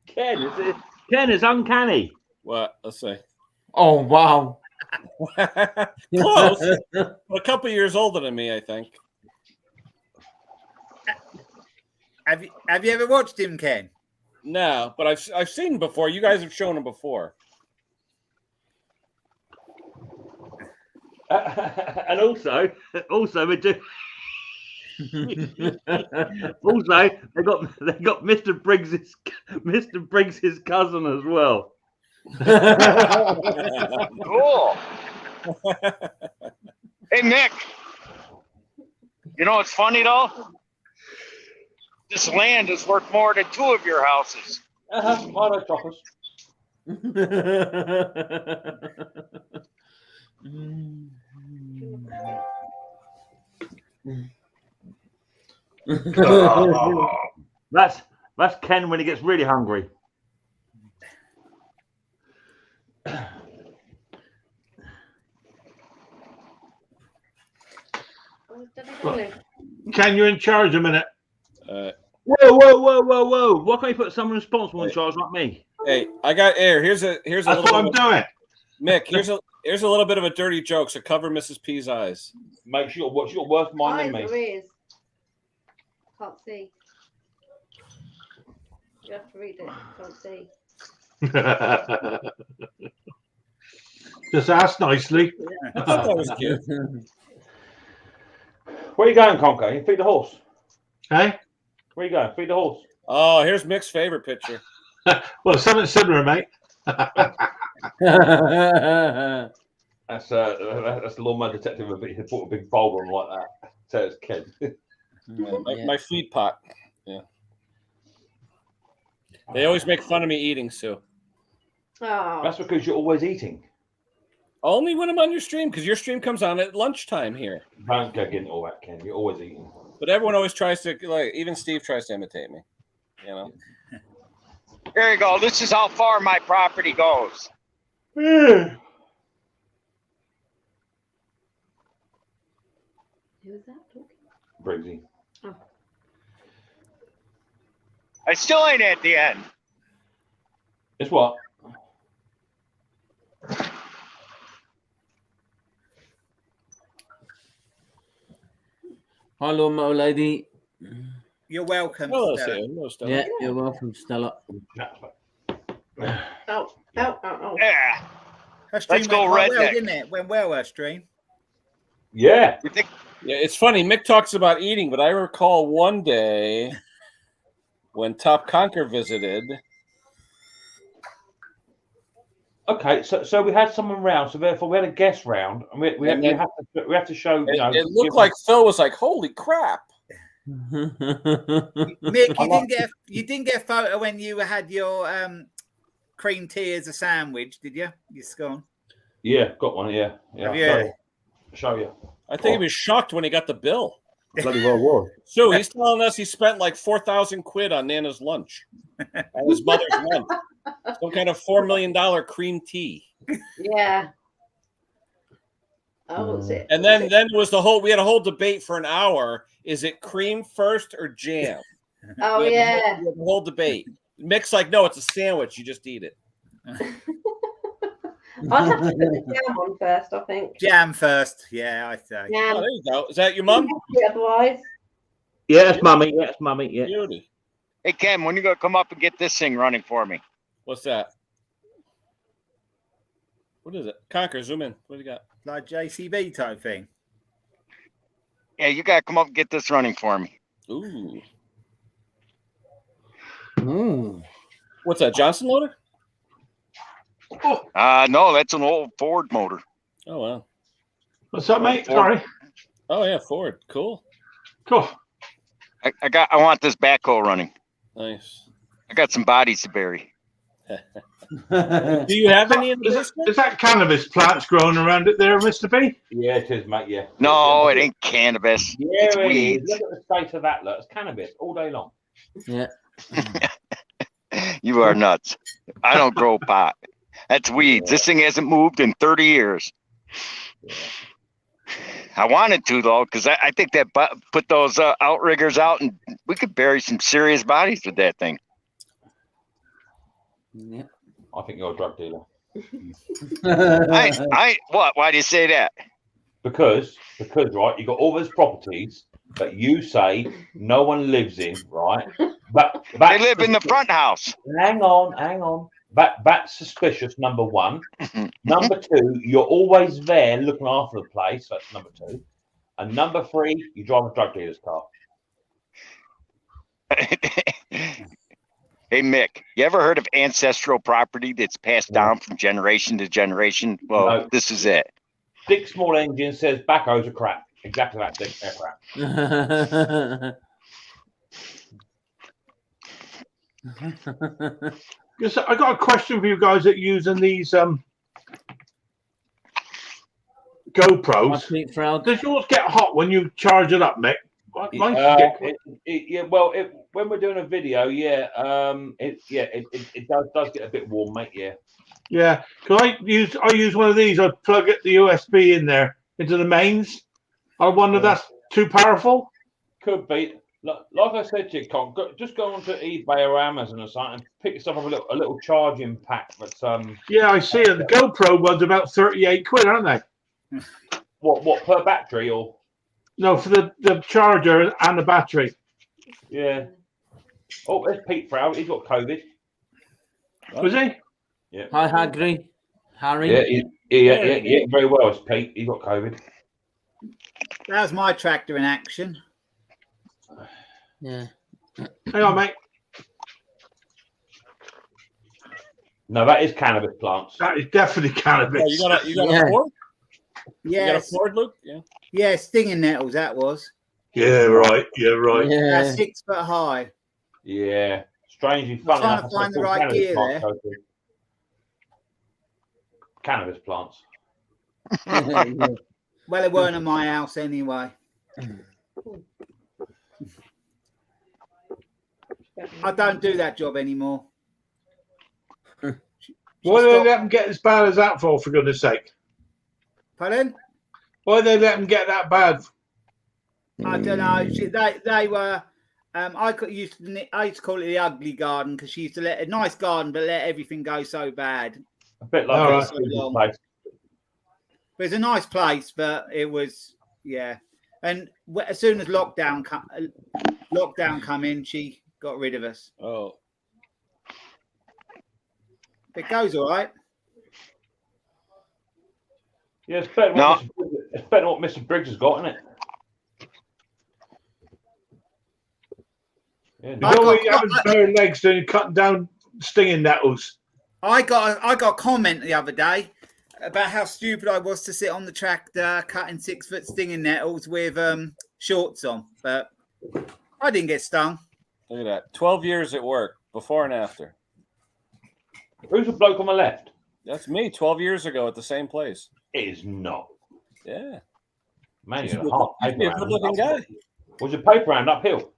Ken is uncanny. What? Let's see. Oh wow. Close. A couple years older than me, I think. Have you ever watched him, Ken? No, but I've seen him before. You guys have shown him before. And also we do. Also, they got Mr. Briggs's cousin as well. Cool. Hey, Mick. You know what's funny though? This land is worth more than 2 of your houses. I like choppers. That's Ken when he gets really hungry. Ken, you're in charge a minute. Whoa! Why can't you put someone responsible in charge like me? Hey, I got air. Here's a That's little. what I'm doing. Mick, here's a little bit of a dirty joke. So cover Mrs. P's eyes. Make sure what's your worse mind than me. Ears. Can't see. You have to read it. Can't see. Just ask nicely. I thought that was cute. Where you going, Conker? You feed the horse. Hey? Where you going? Feed the horse. Oh, here's Mick's favorite picture. Well, something similar, mate. That's the lawnmower detective. He put a big bowl on like that. So it's Ken. My feed pot. Yeah. They always make fun of me eating, Sue. Oh. That's because you're always eating. Only when I'm on your stream, because your stream comes on at lunchtime here. Don't go getting all that, Ken. You're always eating. But everyone always tries to, like, even Steve tries to imitate me. You know. Here you go. This is how far my property goes. Who's that talking? Briggsy. Oh. I still ain't at the end. It's what? Hi, lawnmower lady. You're welcome. Hello, Stella. Sue. Hello, Stella. Yeah, you're welcome, Stella. Oh. Yeah. Her stream Let's go went quite well, redneck. didn't it? Went well, her stream. Yeah. Yeah, it's funny. Mick talks about eating, but I recall one day when Top Conker visited. Okay, so we had someone round, so therefore we had a guest round, and we have to show. You know, It looked like Phil was like, "Holy crap!" Mick, you didn't get a photo when you had your cream tea as a sandwich, did you? Your scone. Yeah, got one. Yeah. Have you? Show you. I think he was shocked when he got the bill. Bloody well was. So he's telling us he spent like 4,000 quid on Nana's lunch, on his mother's lunch, some kind of $4 million cream tea. Yeah. Oh, was it? And then was we had a whole debate for an hour. Is it cream first or jam? Oh, We had yeah. the whole debate. Mick's like, no, it's a sandwich. You just eat it. I'd have to put the jam on first, I think. Jam first. Yeah, I say. Oh, there you go. Is that your mum? Otherwise. Yeah, it's mummy. Yeah, it's mummy. Yeah. Beauty. Hey, Ken, when you gonna come up and get this thing running for me? What's that? What is it? Conquer, zoom in. What do you got? Like JCB type thing. Yeah, you gotta come up and get this running for me. Ooh. Ooh. What's that, Johnson loader? No, that's an old Ford motor. Oh, wow. What's up, mate? Ford. Sorry. Oh, yeah, Ford. Cool. Cool. I want this backhoe running. Nice. I got some bodies to bury. Do you have any in the basement? Is that cannabis plants growing around it there, Mr. B? Yeah, it is, mate. Yeah. No, it ain't cannabis. Yeah, It's it is. weeds. Look at the state of that. Look, it's cannabis all day long. Yeah. You are nuts. I don't grow pot. That's weeds. This thing hasn't moved in 30 years. Yeah. I wanted to, though, because I think that put those outriggers out, and we could bury some serious bodies with that thing. Yeah. I think you're a drug dealer. What? Why do you say that? Because right, you got all those properties that you say no one lives in, right? But They live in the front house. Hang on. That's suspicious, number one. Number two, you're always there looking after the place. That's number two. And number three, you drive a drug dealer's car. Hey, Mick, you ever heard of ancestral property that's passed down from generation to generation? Well, No. This is it. Dick Small Engine says backhoes are crap. Exactly that, Dick. They're crap. Yes, I got a question for you guys that using these GoPros. Does yours get hot when you charge it up, Mick? Mine when we're doing a video, it does get a bit warm, mate. Yeah. Yeah, because I use one of these. I plug it the USB in there into the mains. I wonder if that's too powerful. Could be. Like I said to you, Con, just go onto eBay or Amazon or something and pick yourself up a little charging pack. But yeah, I see it. The GoPro one's about 38 quid, aren't they? What per battery or? No, for the charger and the battery. Yeah. Oh, there's Pete Proud. He's got COVID. Was he? Yeah. Hi, Harry. Yeah, very well. It's Pete. He got COVID. That was my tractor in action. Yeah. Hang on, mate. No, that is cannabis plants. That is definitely cannabis. Oh, you got a Ford? Yeah. You got a Ford, Luke? Yeah. Yeah, stinging nettles, that was. Yeah, right. Yeah, right. Yeah. 6 foot high. Yeah. Strangely I'm funny. trying enough, to find the that's what right cannabis gear plants there. go to. Cannabis plants. Well, it weren't at my house anyway. I don't do that job anymore. Why do they let them get as bad as that for goodness sake? Pardon? Why do they let them get that bad? I don't know. They were. I used to call it the ugly garden because she used to let a nice garden, but let everything go so bad. A bit like so long. But it's a nice place, but it was And as soon as lockdown come in, she got rid of us. Oh. It goes all right. Yeah, it's better than what Mr. Briggs has got, isn't it? Yeah, You know when you have bare legs, then you're cutting down stinging nettles. I got a comment the other day about how stupid I was to sit on the tractor cutting 6 foot stinging nettles with shorts on, but I didn't get stung. Look at that. 12 years at work, before and after. Who's the bloke on the left? That's me 12 years ago at the same place. It is not. Yeah. Man, You're you're a hot paper a good-looking guy. Was your paper round uphill?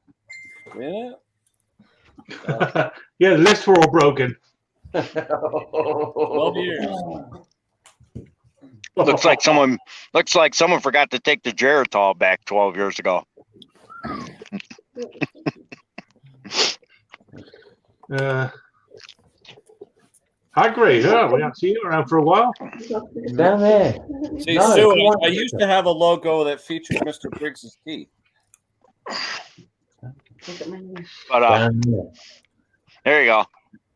Yeah. Yeah, the lists were all broken. 12 years. Looks like someone forgot to take the Geritol back 12 years ago. Hagrid, yeah, we haven't seen you around for a while. Down there. See, No, Sue, come on. I used to have a logo that featured Mr. Briggs's teeth. But Down there. there you go.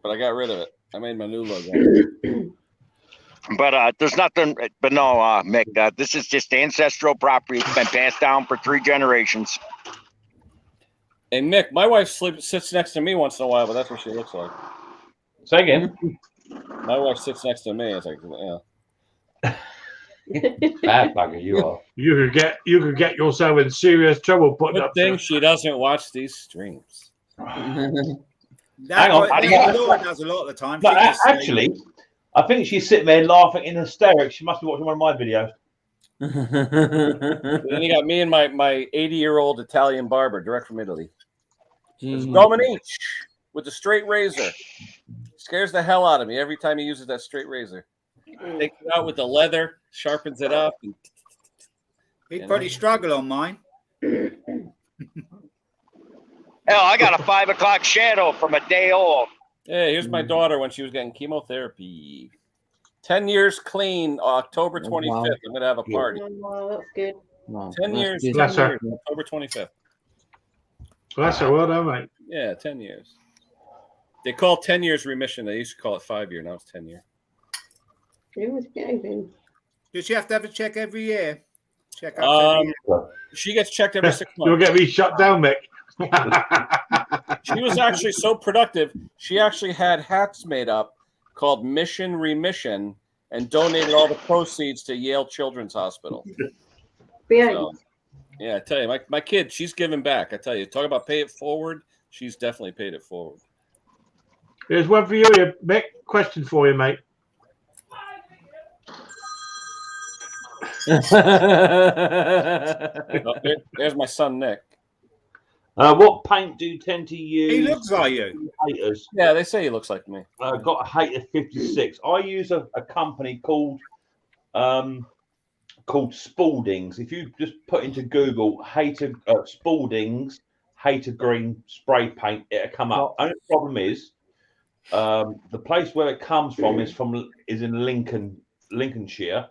But I got rid of it. I made my new logo. But there's nothing. But no, Mick, this is just ancestral property. It's been passed down for 3 generations. And Mick, my wife sits next to me once in a while, but that's what she looks like. Say again. My wife sits next to me. It's like, yeah. Bad bugger you are. You could get yourself in serious trouble putting Good up. thing she doesn't watch these streams. Hang on. Laura does a lot of the time. No, She just actually, I think she's sitting there laughing in hysterics. She must be watching one of my videos. Then you got me and my 80-year-old Italian barber, direct from Italy. There's Dominique with the straight razor. Scares the hell out of me every time he uses that straight razor. Takes it out with the leather, sharpens it up. And, He'd probably struggle on mine. Hell, I got a 5 o'clock shadow from a day old. Hey, here's my daughter when she was getting chemotherapy. 10 years clean, October 25th. wow. I'm going to have a party. Wow, that's good. Wow, 10 that's years, good. 10 years, October 25th. That's a well done, mate. Yeah, 10 years. They call 10 years remission. They used to call it 5 year. Now it's 10 year. It was getting. Does she have to have a check every year? Check up every year. She gets checked every 6 months. You'll get me shut down, Mick. She was actually so productive. She actually had hats made up called Mission Remission and donated all the proceeds to Yale Children's Hospital. So, yeah, I tell you, my kid, she's giving back. I tell you, talk about pay it forward. She's definitely paid it forward. Here's one for you, Mick. Question for you, mate. There's my son, Nick. What paint do you tend to use? He looks like you. Haters. Yeah, they say he looks like me. I've got a Hater 56. I use a company called Spaldings. If you just put into Google Hater Spaldings Hater Green spray paint, it'll come up. Only problem is the place where it comes from is in Lincolnshire.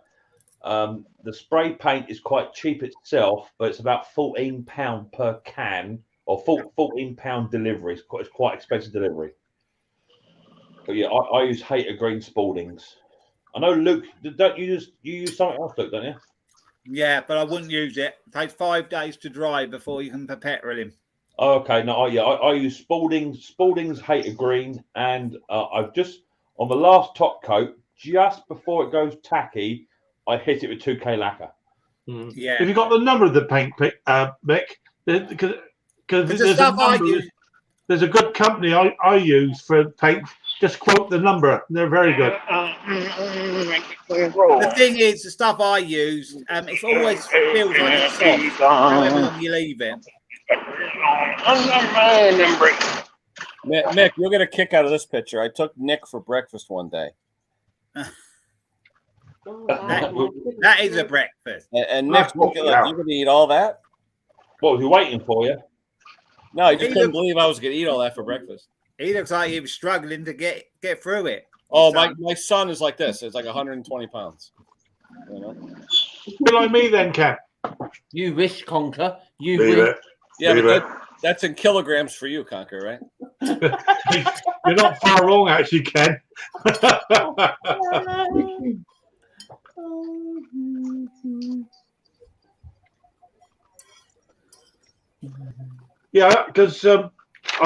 The spray paint is quite cheap itself, but it's about £14 per can, or £14 delivery. It's quite expensive delivery. But yeah, I use Hater Green Spaldings. I know, Luke, don't you use something else, Luke, don't you? Yeah, but I wouldn't use it. It takes 5 days to dry before you can petrol him. Oh, okay, no, I use Spaldings Hater Green, and I've just on the last top coat, just before it goes tacky, I hit it with 2K lacquer. Yeah. Have you got the number of the paint, Mick? Because there's a good company I use for paint. Just quote the number. They're very good. The thing is, the stuff I use, it always feels like it's soft, however long you leave it. Nick, you'll get a kick out of this picture. I took Nick for breakfast one day. That is a breakfast. And Nick, you going to eat all that? What was he waiting for you? No, he just couldn't believe I was going to eat all that for breakfast. He looks like he was struggling to get through it. Oh, my son is like this. It's like 120 pounds. You know? Be like me then, Ken. You wish, Conker. You Leave wish. it. Yeah, Leave but that's in kilograms for you, Conker, right? You're not far wrong, actually, Ken. Yeah, because I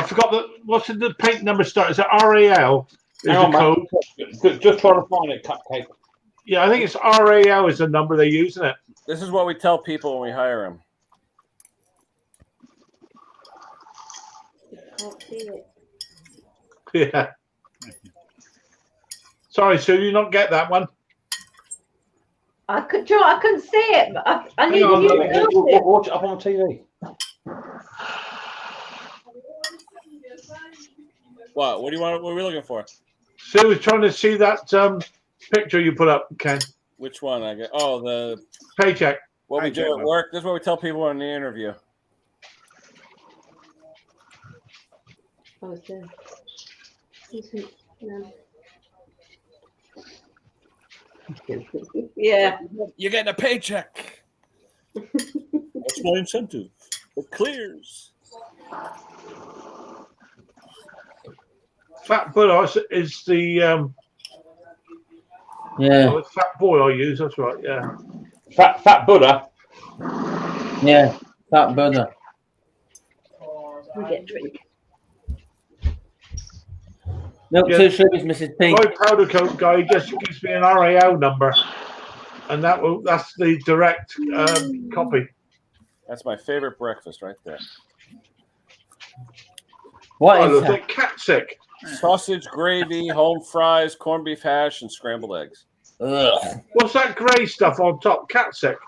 forgot what's the paint number start? Is it RAL? Is the code? Just trying to find it, Cupcake. Yeah, I think it's RAL is the number they use, isn't it? This is what we tell people when we hire them. Can't see it. Yeah. Sorry, Sue, you not get that one. I couldn't see it. But I need you to watch it up on the TV. What do you want? What are we looking for? Sue was trying to see that picture you put up, Ken. Which one? I get. Oh, the paycheck. What we do at work. This is what we tell people in the interview. Yeah. You're getting a paycheck. That's my incentive. It clears. Fat Buddha is the Yeah. Fat Boy I use. That's right. Yeah. Fat Buddha. Yeah. Fat Buddha. We get drink. Milk two sugars, Mrs. P. My powder coat guy just gives me an RAL number, and that's the direct copy. That's my favorite breakfast right there. What is that? Cat sick. Sausage gravy, home fries, corned beef hash, and scrambled eggs. Ugh. What's that grey stuff on top? Cat sick.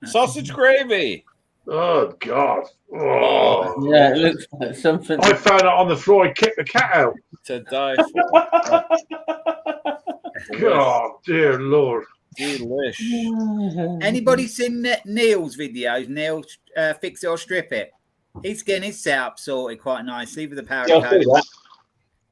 Sausage gravy. Oh God. Oh. Yeah, it looks like something. I found it on the floor. I kicked the cat out. To die for. Oh dear Lord. Delish. Anybody seen Neil's videos? Neil Fix It or Strip It. He's getting his setup sorted quite nicely with the powder coat.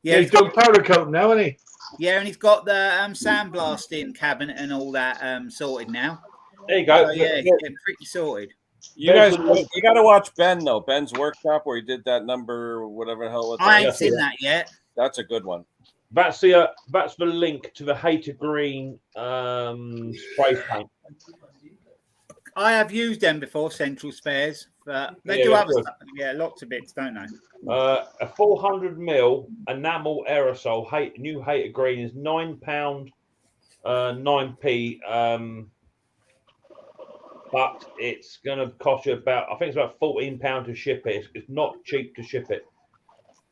Yeah, he's done powder coat now, hasn't he? Yeah, and he's got the sandblasting cabinet and all that sorted now. There you go. So, yeah, he's getting pretty sorted. You guys, you got to watch Ben though. Ben's workshop where he did that number, whatever the hell. I ain't seen that yet. That's a good one. That's the link to the Hater Green spray paint. I have used them before, Central Spares, but they do other stuff. Yeah, lots of bits, don't they? A 400ml enamel aerosol new Hater Green is £9, 9p. But it's going to cost you I think it's about £14 to ship it. It's not cheap to ship it.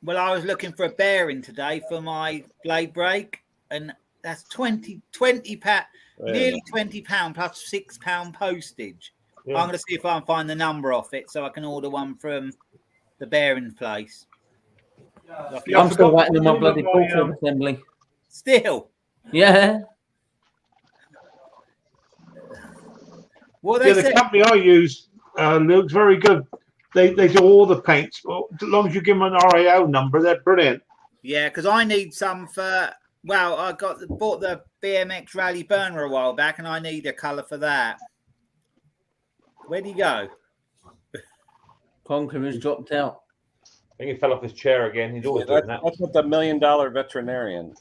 Well, I was looking for a bearing today for my blade brake, and that's 20 pounds, nearly £20 plus £6 postage. Yeah. I'm going to see if I can find the number off it so I can order one from the bearing place. I'm still waiting on my bloody portal assembly. Still? Yeah. What The company I use looks very good. They do all the paints. Well, as long as you give them an RAL number, they're brilliant. Yeah, because I need some for. Well, I bought the BMX Rally burner a while back, and I need a colour for that. Where'd he go? Conqueror's dropped out. I think he fell off his chair again. He's always doing that. That's what the $1 million veterinarian.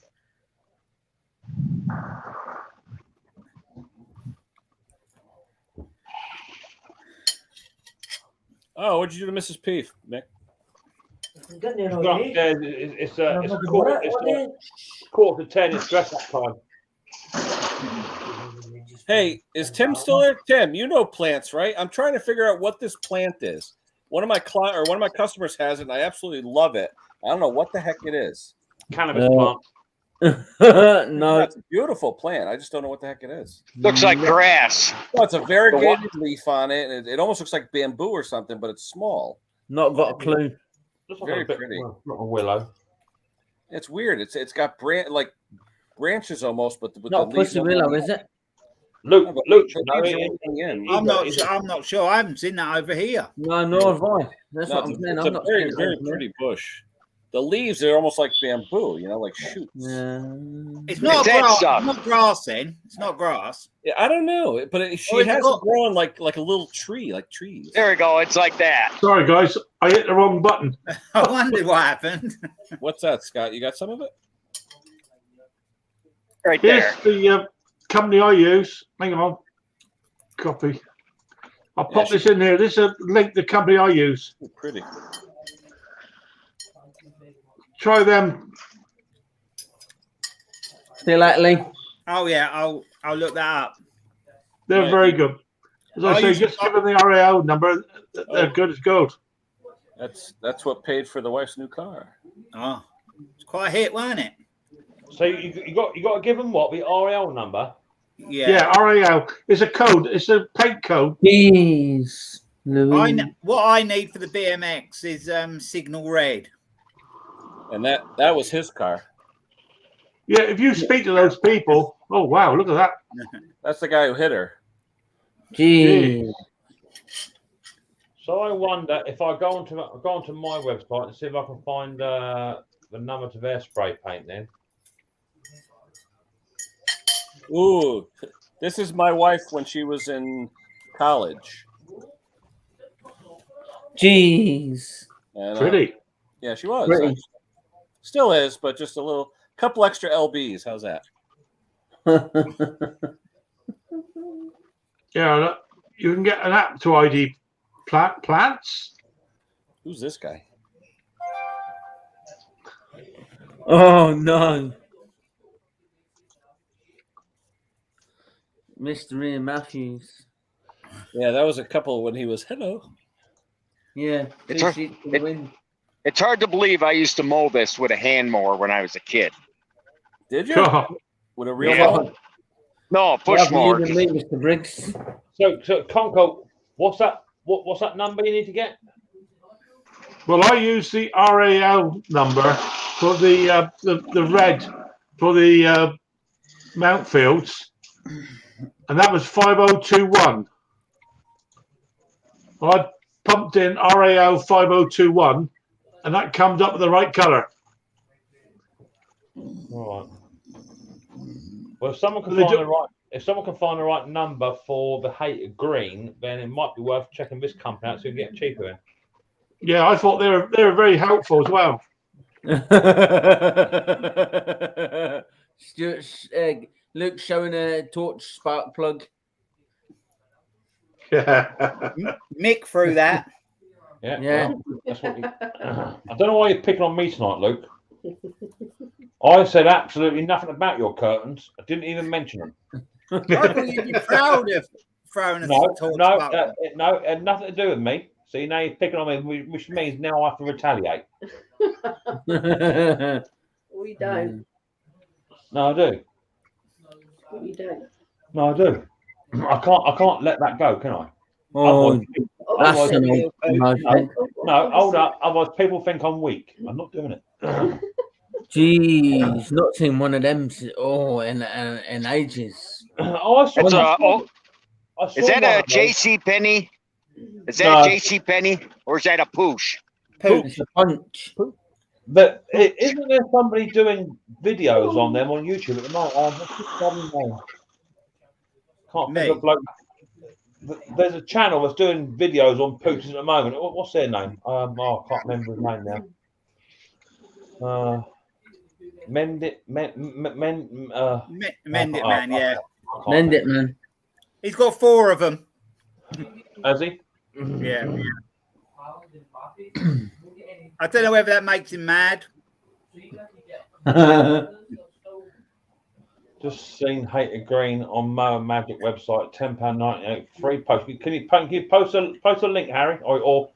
Oh, what'd you do to Mrs. P, Nick? It's quarter to 10. It's dress up time. Hey, is Tim still there? Tim, you know plants, right? I'm trying to figure out what this plant is. One of my customers has it, and I absolutely love it. I don't know what the heck it is. Cannabis plant. No, it's a beautiful plant. I just don't know what the heck it is. Looks like grass. Well, it's a variegated leaf on it. And it almost looks like bamboo or something, but it's small. Not got a clue. Very pretty. Not a willow. It's weird. It's got branches almost, but with not the leaves. pussy willow, is it? Luke, I'm not sure. I haven't seen that over here. No, nor have I. That's what I'm saying. It's a very, very pretty bush. The leaves are almost like bamboo, like shoots. It's not grass. It's not grass, then. It's not grass. Yeah, I don't know, but she has it growing like a little tree, like trees. There we go. It's like that. Sorry, guys. I hit the wrong button. I wondered what happened. What's that, Scott? You got some of it? Right there. Here's the company I use. Hang on. Copy. I'll pop this in here. This is a link to the company I use. Pretty. Try them. See you later, Lee. Oh yeah, I'll look that up. They're very good. As I say, just give them the RAL number. They're good as gold. That's what paid for the wife's new car. Oh, it's quite a hit, wasn't it? So you got to give them what, the RL number? Yeah, RAL. It's a code. It's a paint code. Jeez. What I need for the BMX is signal red. And that was his car. Yeah, if you speak to those people, oh wow, look at that. That's the guy who hit her. Jeez. So I wonder if I go onto my website and see if I can find the number to their spray paint then. Ooh, this is my wife when she was in college. Jeez. And, Pretty. Yeah, she was. Pretty. Still is, but just a couple extra LBs. How's that? Yeah, look, you can get an app to ID plants. Who's this guy? Oh no. Mr. Ian Matthews. Yeah, that was a couple when he was hello. Yeah. It's hard to believe I used to mow this with a hand mower when I was a kid. Did you? With a real mower? No, push mower. Mr. Briggs. So Conco, what's that? What's that number you need to get? Well, I use the RAL number for the red for the mount fields, and that was 5021. Well, I pumped in RAL 5021, and that comes up with the right color. All right. Well, if someone can find the right number for the hated green, then it might be worth checking this company out so you can get it cheaper. Then. Yeah, I thought they were very helpful as well. Stuart, Luke showing a torch spark plug. Yeah. Mick through that. Yeah. Well, that's what I don't know why you're picking on me tonight, Luke. I said absolutely nothing about your curtains. I didn't even mention them. I thought you'd be proud of throwing a torch. No, it had nothing to do with me. See, now you're picking on me, which means now I have to retaliate. We don't. No, I do. We don't. No, I do. I can't let that go, can I? Oh, otherwise, no, hold up. Otherwise, people think I'm weak. I'm not doing it. Jeez, not seen one of them. In ages. Is that a J.C. Penney? Is that a J.C. Penney, or is that a Poosh? It's a punch. But isn't there somebody doing videos on them on YouTube at the moment? What's his bloody name? Can't think of a bloke. There's a channel that's doing videos on pooches at the moment. What's their name? I can't remember his name now. Mend it man, yeah. Mend it man. He's got 4 of them. Has he? Yeah. I don't know whether that makes him mad. Just seen Hated Green on Mower Magic website, £10.98, free post. Can you post a link, Harry? Or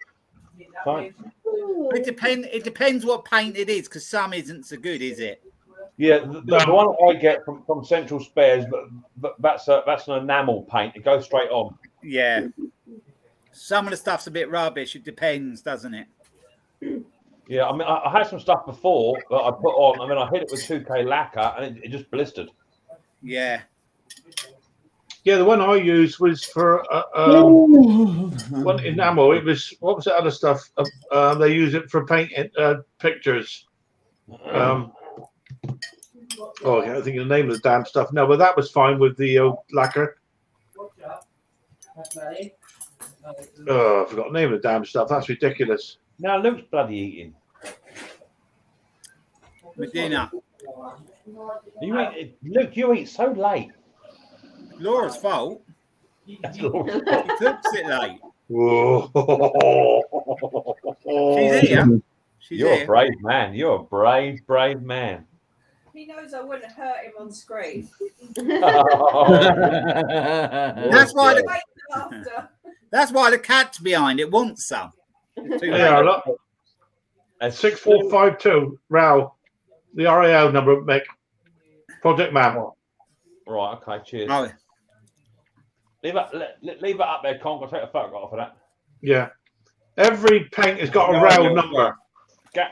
right? It depends what paint it is, because some isn't so good, is it? Yeah, the one I get from Central Spares, but that's an enamel paint. It goes straight on. Yeah. Some of the stuff's a bit rubbish. It depends, doesn't it? Yeah, I mean, I had some stuff before that I put on. I mean, I hit it with 2K lacquer, and it just blistered. Yeah. Yeah, the one I used was for one enamel. It was, what was the other stuff? They use it for painting pictures. I can't think of the name of the damn stuff. No, but that was fine with the lacquer. Oh, I forgot the name of the damn stuff. That's ridiculous. Now Luke's bloody eating. Medina. Luke, you eat so late. Laura's fault. That's Laura's She cooks it late. She's here. You're a brave man. You're a brave man. He knows I wouldn't hurt him on screen. That's why the cat's behind it wants some. Yeah, look. 6452 RAL, the RAL number, Mick. Project Man. Right, okay, cheers. Oh. Leave it up there, Conk. I'll take a photograph of that. Yeah. Every paint has got a RAL number.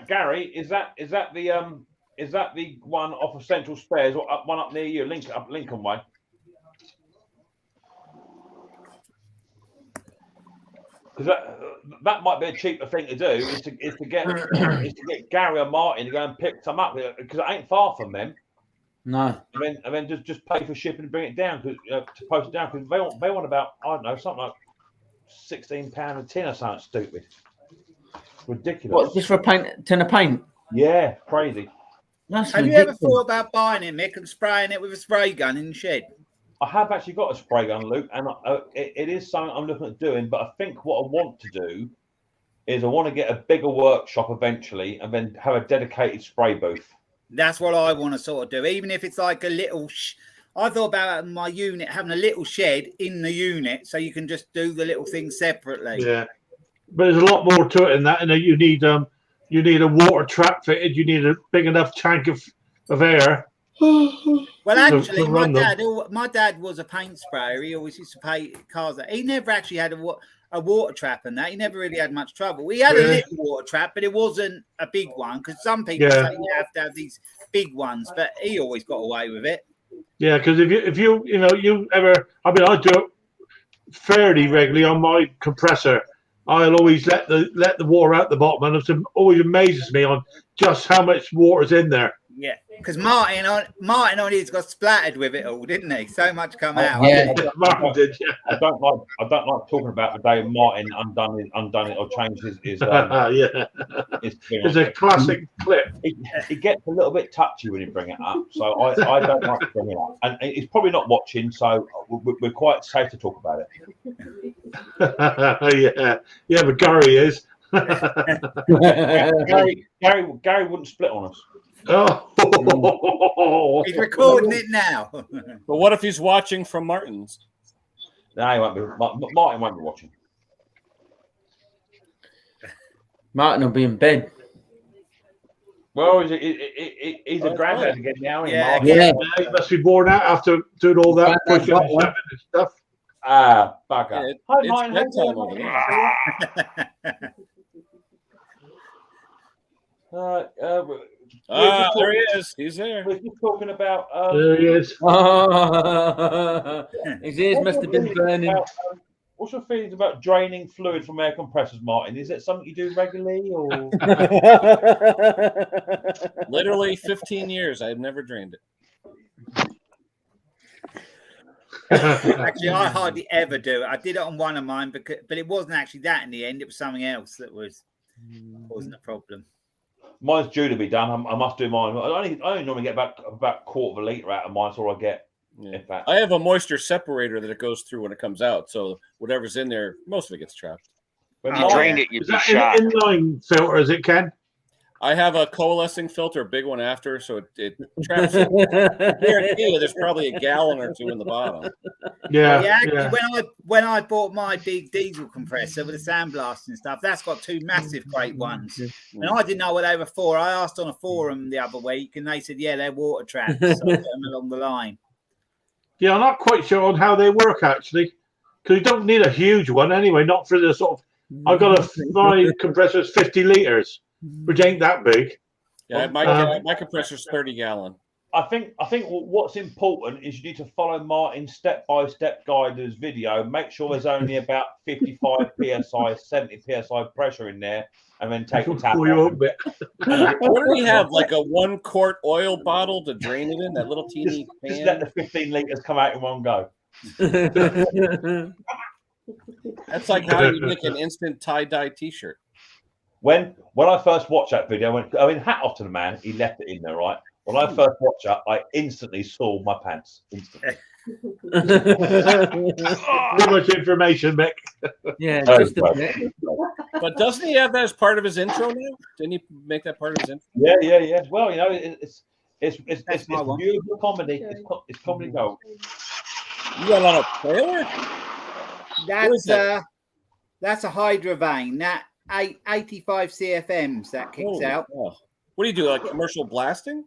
Gary, is that the one off of Central Spares, or one up near you, Lincoln Way? because that might be a cheaper thing to do is to get Gary or Martin to go and pick some up because it ain't far from them. No. And then just pay for shipping and bring it down to post it down because they want about, I don't know, something like £16 a tin or something stupid. Ridiculous. What, just for a tin of paint? Yeah, crazy. Have you ever thought about buying it, Mick, and spraying it with a spray gun in the shed? I have actually got a spray gun, Luke, and it is something I'm looking at doing. But I think what I want to do is I want to get a bigger workshop eventually, and then have a dedicated spray booth. That's what I want to sort of do, even if it's like a little. I thought about my unit having a little shed in the unit, so you can just do the little things separately. Yeah, but there's a lot more to it than that. And you need a water trap fitted. You need a big enough tank of air. Well, actually, my dad was a paint sprayer. He always used to paint cars. He never actually had a water trap and that. He never really had much trouble. We had a little water trap, but it wasn't a big one because some people say you have to have these big ones, but he always got away with it. Yeah, because if you ever, I mean, I do it fairly regularly on my compressor. I'll always let the water out the bottom, and it always amazes me on just how much water's in there. Yeah, because Martin on his got splattered with it all, didn't he? So much come out. Yeah, Martin did. Yeah. I don't like talking about the day Martin undone it or changed his It's a classic clip. It gets a little bit touchy when you bring it up, so I don't like to bring it up. And he's probably not watching, so we're quite safe to talk about it. yeah, but Gary is. Gary wouldn't split on us. Oh, he's recording it now. But what if he's watching from Martin's? No, he won't be. Martin won't be watching. Martin will be in bed. Well, he's a granddad again now. Yeah, he must be bored out after doing all that pushing and shoving and stuff. Ah, bugger. Hi, Martin. Bedtime over there. There he is. He's there. We're just talking about. There he is. His ears must have been burning. What's your feelings about draining fluid from air compressors, Martin? Is it something you do regularly, or? Literally 15 years. I've never drained it. Actually, I hardly ever do it. I did it on one of mine, but it wasn't actually that in the end. It was something else that wasn't a problem. Mine's due to be done. I must do mine. I only normally get about quarter of a litre out of mine. That's all I get. Yeah. In fact, I have a moisture separator that it goes through when it comes out. So whatever's in there, most of it gets trapped. When you drained it, you'd be shocked. Is that inline filter, is it, Ken? I have a coalescing filter, a big one after, so it traps it. I guarantee you there's probably a gallon or two in the bottom. Yeah. When I bought my big diesel compressor with the sandblast and stuff, that's got two massive great ones. And I didn't know what they were for. I asked on a forum the other week, and they said, yeah, they're water traps. So I put them along the line. Yeah, I'm not quite sure on how they work, actually, because you don't need a huge one anyway, not for the sort of... I've got my compressor's 50 litres, which ain't that big. Yeah, my compressor's 30 gallon. I think what's important is you need to follow Martin's step-by-step guider's video. Make sure there's only about 55 psi, 70 psi pressure in there, and then take the tap off. What do we have? Like a 1 quart oil bottle to drain it in? That little teeny pan? Just let the 15 litres come out in one go. That's like how you make an instant tie-dye T-shirt. When I first watched that video, hat off to the man, he left it in there, right? When I first watched it, I instantly saw my pants. Instantly. Too much information, Mick. Yeah, just a bit. But doesn't he have that as part of his intro now? Didn't he make that part of his intro? Yeah. Well, it's beautiful comedy. It's comedy gold. You got on a trailer? That's a Hydra vein. That 85 CFMs that kicks out. Oh. What do you do? Like commercial blasting?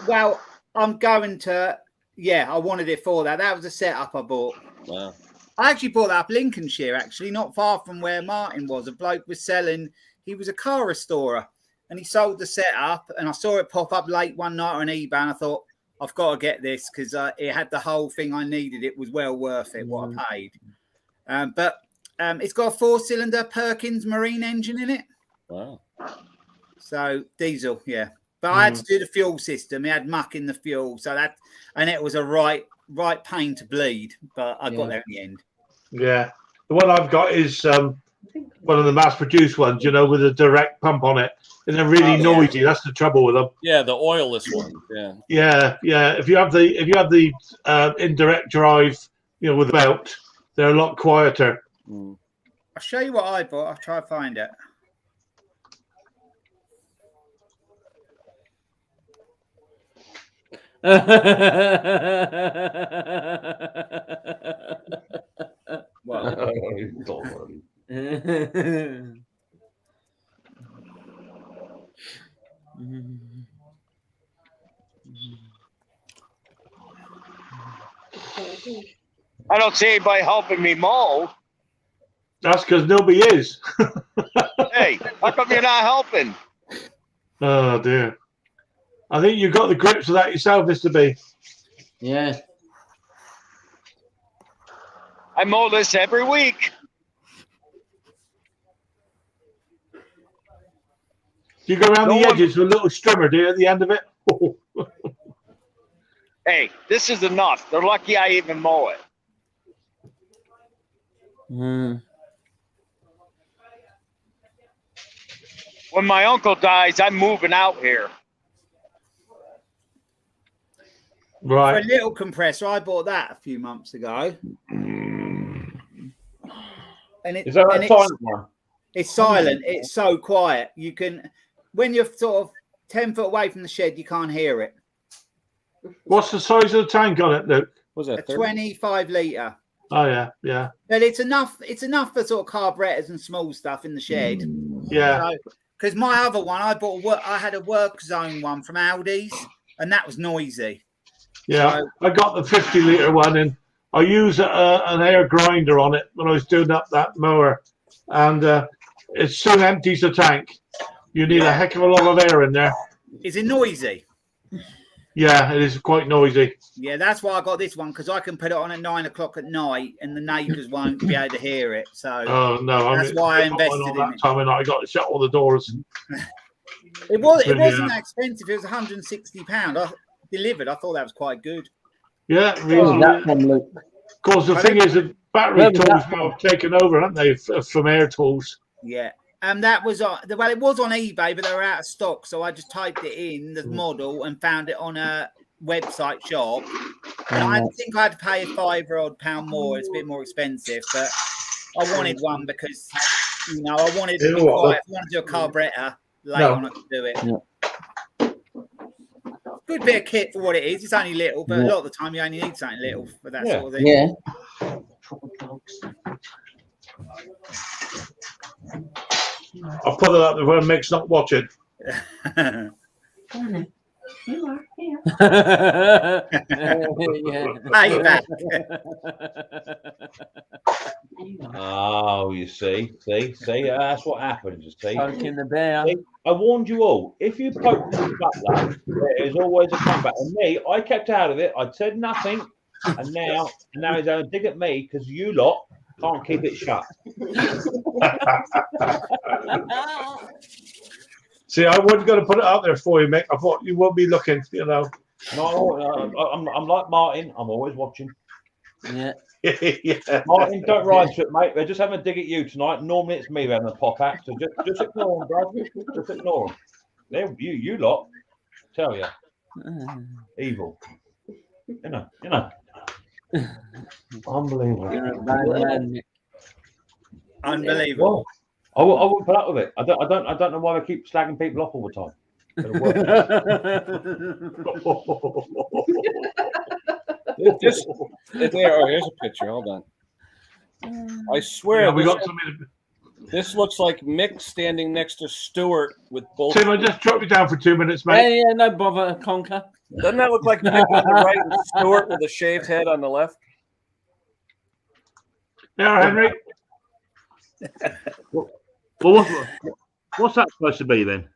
Well, I'm going to. Yeah, I wanted it for that. That was a setup I bought. Wow. I actually bought that up Lincolnshire, actually, not far from where Martin was. A bloke was selling. He was a car restorer, and he sold the setup. And I saw it pop up late one night on eBay, and I thought, I've got to get this because it had the whole thing I needed. It was well worth it, what I paid. But It's got a 4-cylinder Perkins marine engine in it. Wow. So diesel, yeah. But I had to do the fuel system. It had muck in the fuel, so that, and it was a right pain to bleed. But I got there in the end. Yeah, the one I've got is one of the mass-produced ones, you know, with a direct pump on it, and they're really noisy. That's the trouble with them. Yeah, the oilless one. Yeah. If you have the indirect drive, you know, with the belt, they're a lot quieter. I'll show you what I bought. I'll try to find it. I don't see anybody helping me mow. That's because nobody is. Hey, how come you're not helping? Oh dear. I think you've got the grips of that yourself, Mr. B. Yeah. I mow this every week. You go around the edges with a little strimmer, do you, at the end of it? Hey, this is enough. They're lucky I even mow it. When my uncle dies, I'm moving out here. Right. For a little compressor, I bought that a few months ago. And Is that a silent one? It's silent. It's so quiet. You can, when you're sort of 10 foot away from the shed, you can't hear it. What's the size of the tank on it, Luke? Was that a 25 litre? Oh yeah. But it's enough. It's enough for sort of carburetors and small stuff in the shed. Yeah. Because my other one, I had a work zone one from Aldi's, and that was noisy. Yeah, so, I got the 50 litre one, and I used an air grinder on it when I was doing up that mower, and it soon empties the tank. You need a heck of a lot of air in there. Is it noisy? Yeah, it is quite noisy. Yeah, that's why I got this one, because I can put it on at 9 o'clock at night, and the neighbours won't be able to hear it. So that's why I invested in it. Time and I got to shut all the doors. It wasn't that expensive. It was £160 delivered. I thought that was quite good. Yeah, really. Of course, the thing is, the battery tools have taken over, haven't they, from air tools? Yeah. That was well, it was on eBay, but they were out of stock. So I just typed it in the model and found it on a website shop. And I think I had to pay £5 more. It's a bit more expensive, but I wanted one because I wanted to be quiet. If I wanted to do a carburetor later on, I could do it. Good bit of kit for what it is. It's only little, but a lot of the time you only need something little for that sort of thing. Yeah. I'll put it up there when Mick's not watching. You are here. Oh, you see, that's what happens. You see, poking the bear. See? I warned you all. If you poke the butler, there is always a comeback. And me, I kept out of it. I said nothing, and now he's going to dig at me because you lot can't keep it shut. See, I wasn't going to put it out there for you, Mick. I thought you won't be looking, No, I'm like Martin. I'm always watching. Yeah. Yeah. Martin, don't rise to it, mate. They're just having a dig at you tonight. Normally it's me having a pop at, so just ignore them, bro. Just ignore them. You lot, tell you, evil. You know. Unbelievable. Unbelievable. I won't put up with it. I don't know why they keep slagging people off all the time. Here's a picture. Hold on. I swear, this looks like Mick standing next to Stuart with both. Tim, I just drop you down for 2 minutes, mate. Yeah, no bother, Conker. Doesn't that look like Mick on the right and Stuart with a shaved head on the left? Yeah, Henry. Well, what's that supposed to be then,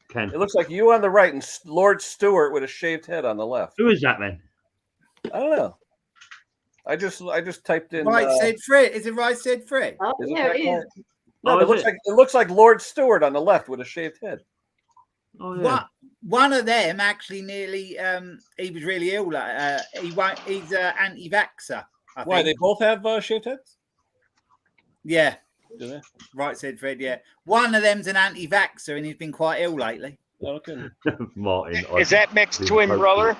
Ken? It looks like you on the right and Lord Stuart with a shaved head on the left. Who is that then? I don't know. I just typed in. Right said Fred. Is it right said Fred? Oh, yeah, it is. No, it looks like Lord Stewart on the left with a shaved head. Oh, yeah. One of them actually nearly he was really ill. He's anti-vaxxer. Why they both have shaved heads? Yeah. Do they? Right said Fred. Yeah. One of them's an anti-vaxxer and he's been quite ill lately. Okay. Martin, is that Mick's twin brother?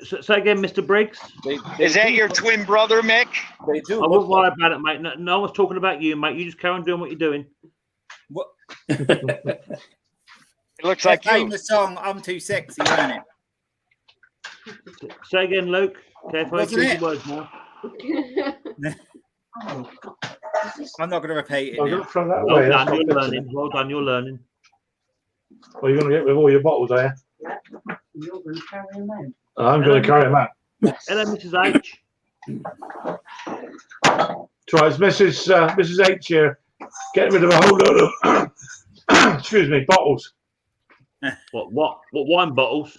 Say again, Mr. Briggs. Is that your twin brother, Mick? They do. I won't worry about it, mate. No one's talking about you, mate. You just carry on doing what you're doing. What? It looks like you. The song "I'm Too Sexy," isn't it? Say again, Luke. Careful, choose your words now. I'm not going to repeat it. Well, from that Well way, done, that's you're not learning. Well done, you're learning. Well, you're going to get with all your bottles, are you? You're going to carry them out. I'm going to carry them out. Hello, Mrs. H. Try it's Mrs. H here. Get rid of a whole load of excuse me, bottles. What wine bottles?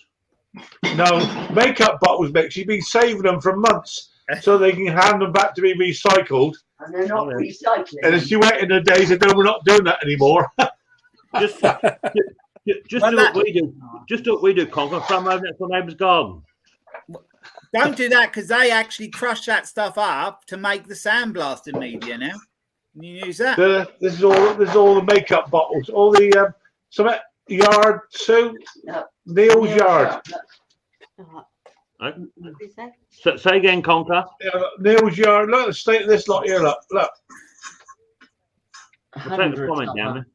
No, makeup bottles, Mick. She's been saving them for months so they can hand them back to be recycled. And they're not recycling. And then she went in the days and said, no, we're not doing that anymore. Just do what we do. Just do what we do, Conker. From over next to our neighbour's garden. Don't do that because they actually crush that stuff up to make the sandblasting media now. Can you use that? This is all the makeup bottles. All the Yard Sue. Neil's Yard. Right. Say again, Conker. Yeah, Neil's Yard. Look at the state of this lot here. Look. I'll take the comment down there.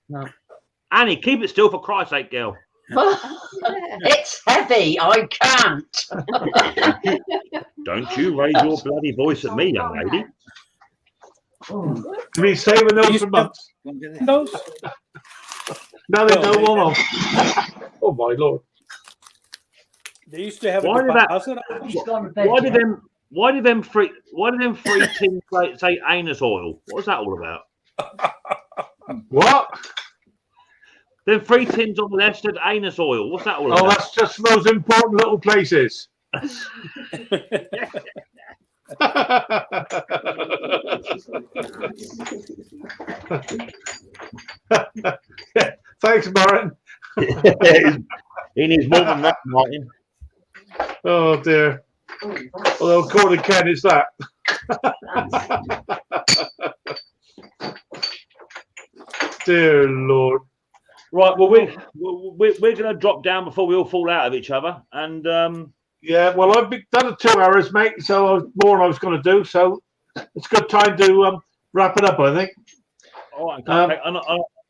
No. Annie, keep it still for Christ's sake, girl. It's heavy. I can't. Don't you raise your bloody voice at me, young lady. To be saving those for months. Those? Now they don't want them. Oh my lord! They used to have Why a did that? deposit. Why did them three tins say anus oil? What was that all about? What? Them 3 tins on the left said anus oil. What's that all about? Oh, that's just those important little places. Thanks, Martin. He needs more than that, Martin. Oh dear. Although according to Ken, it's that. Dear Lord. Right. Well, we're going to drop down before we all fall out of each other, and yeah. Well, I've done 2 hours, mate. So I was more than I was going to do. So it's a good time to wrap it up, I think. All right.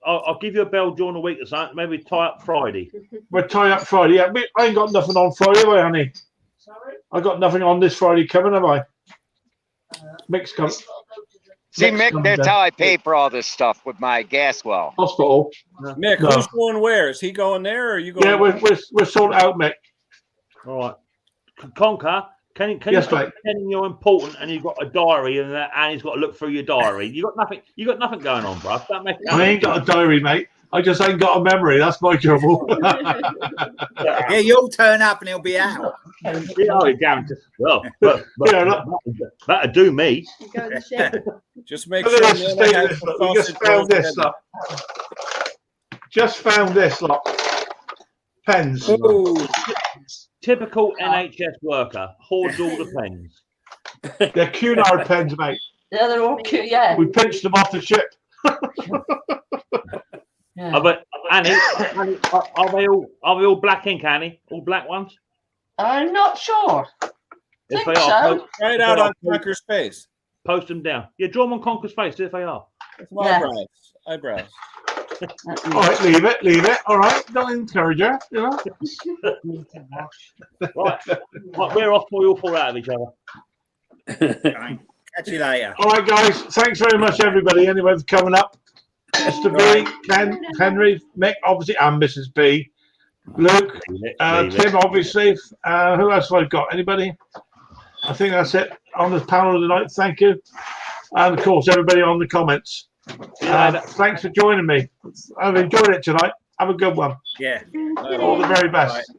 I'll give you a bell during the week or something. Maybe tie up Friday. We'll tie up Friday. Yeah, I ain't got nothing on Friday, have I, honey? Sorry? I got nothing on this Friday coming, have I? Mick's coming. See, Mick, that's how I pay for all this stuff with my gas well. Hospital. Mick, who's going where? Is he going there or are you going? Yeah, we're sorted out, Mick. All right. Conker, can Yes, you stop mate. pretending you're important and you've got a diary and Annie's got to look through your diary? You got nothing going on, bruv. Don't make I ain't got a diary, mate. I just ain't got a memory. That's my trouble. Yeah, you'll turn up and he'll be out. Oh, down to well, that'd do me. Just make Look sure at this state of this lot. We just found this lot. Just found this lot. Pens. Ooh. Typical NHS worker hoards all the pens. They're Cunard pens, mate. Yeah, they're all cute. Yeah. We pinched them off the ship. Yeah. But Annie, are they all black ink, Annie? All black ones? I'm not sure. If Think they are, so. Try it out on Conker's face. Post them down. Yeah, draw them on Conker's face. See if they are. That's my eyebrows. All right, leave it. All right, don't encourage her. You know. Right, we're off before we all fall out of each other. Catch you later. All right, guys. Thanks very much, everybody. Anyway, for coming up. Mr. B, Ken, Henry, Mick, obviously, and Mrs. B. Luke, Tim, obviously. Who else have I got? Anybody? I think that's it on the panel tonight. Thank you. And, of course, everybody on the comments. Thanks for joining me. I've enjoyed it tonight. Have a good one. Yeah. All the very best.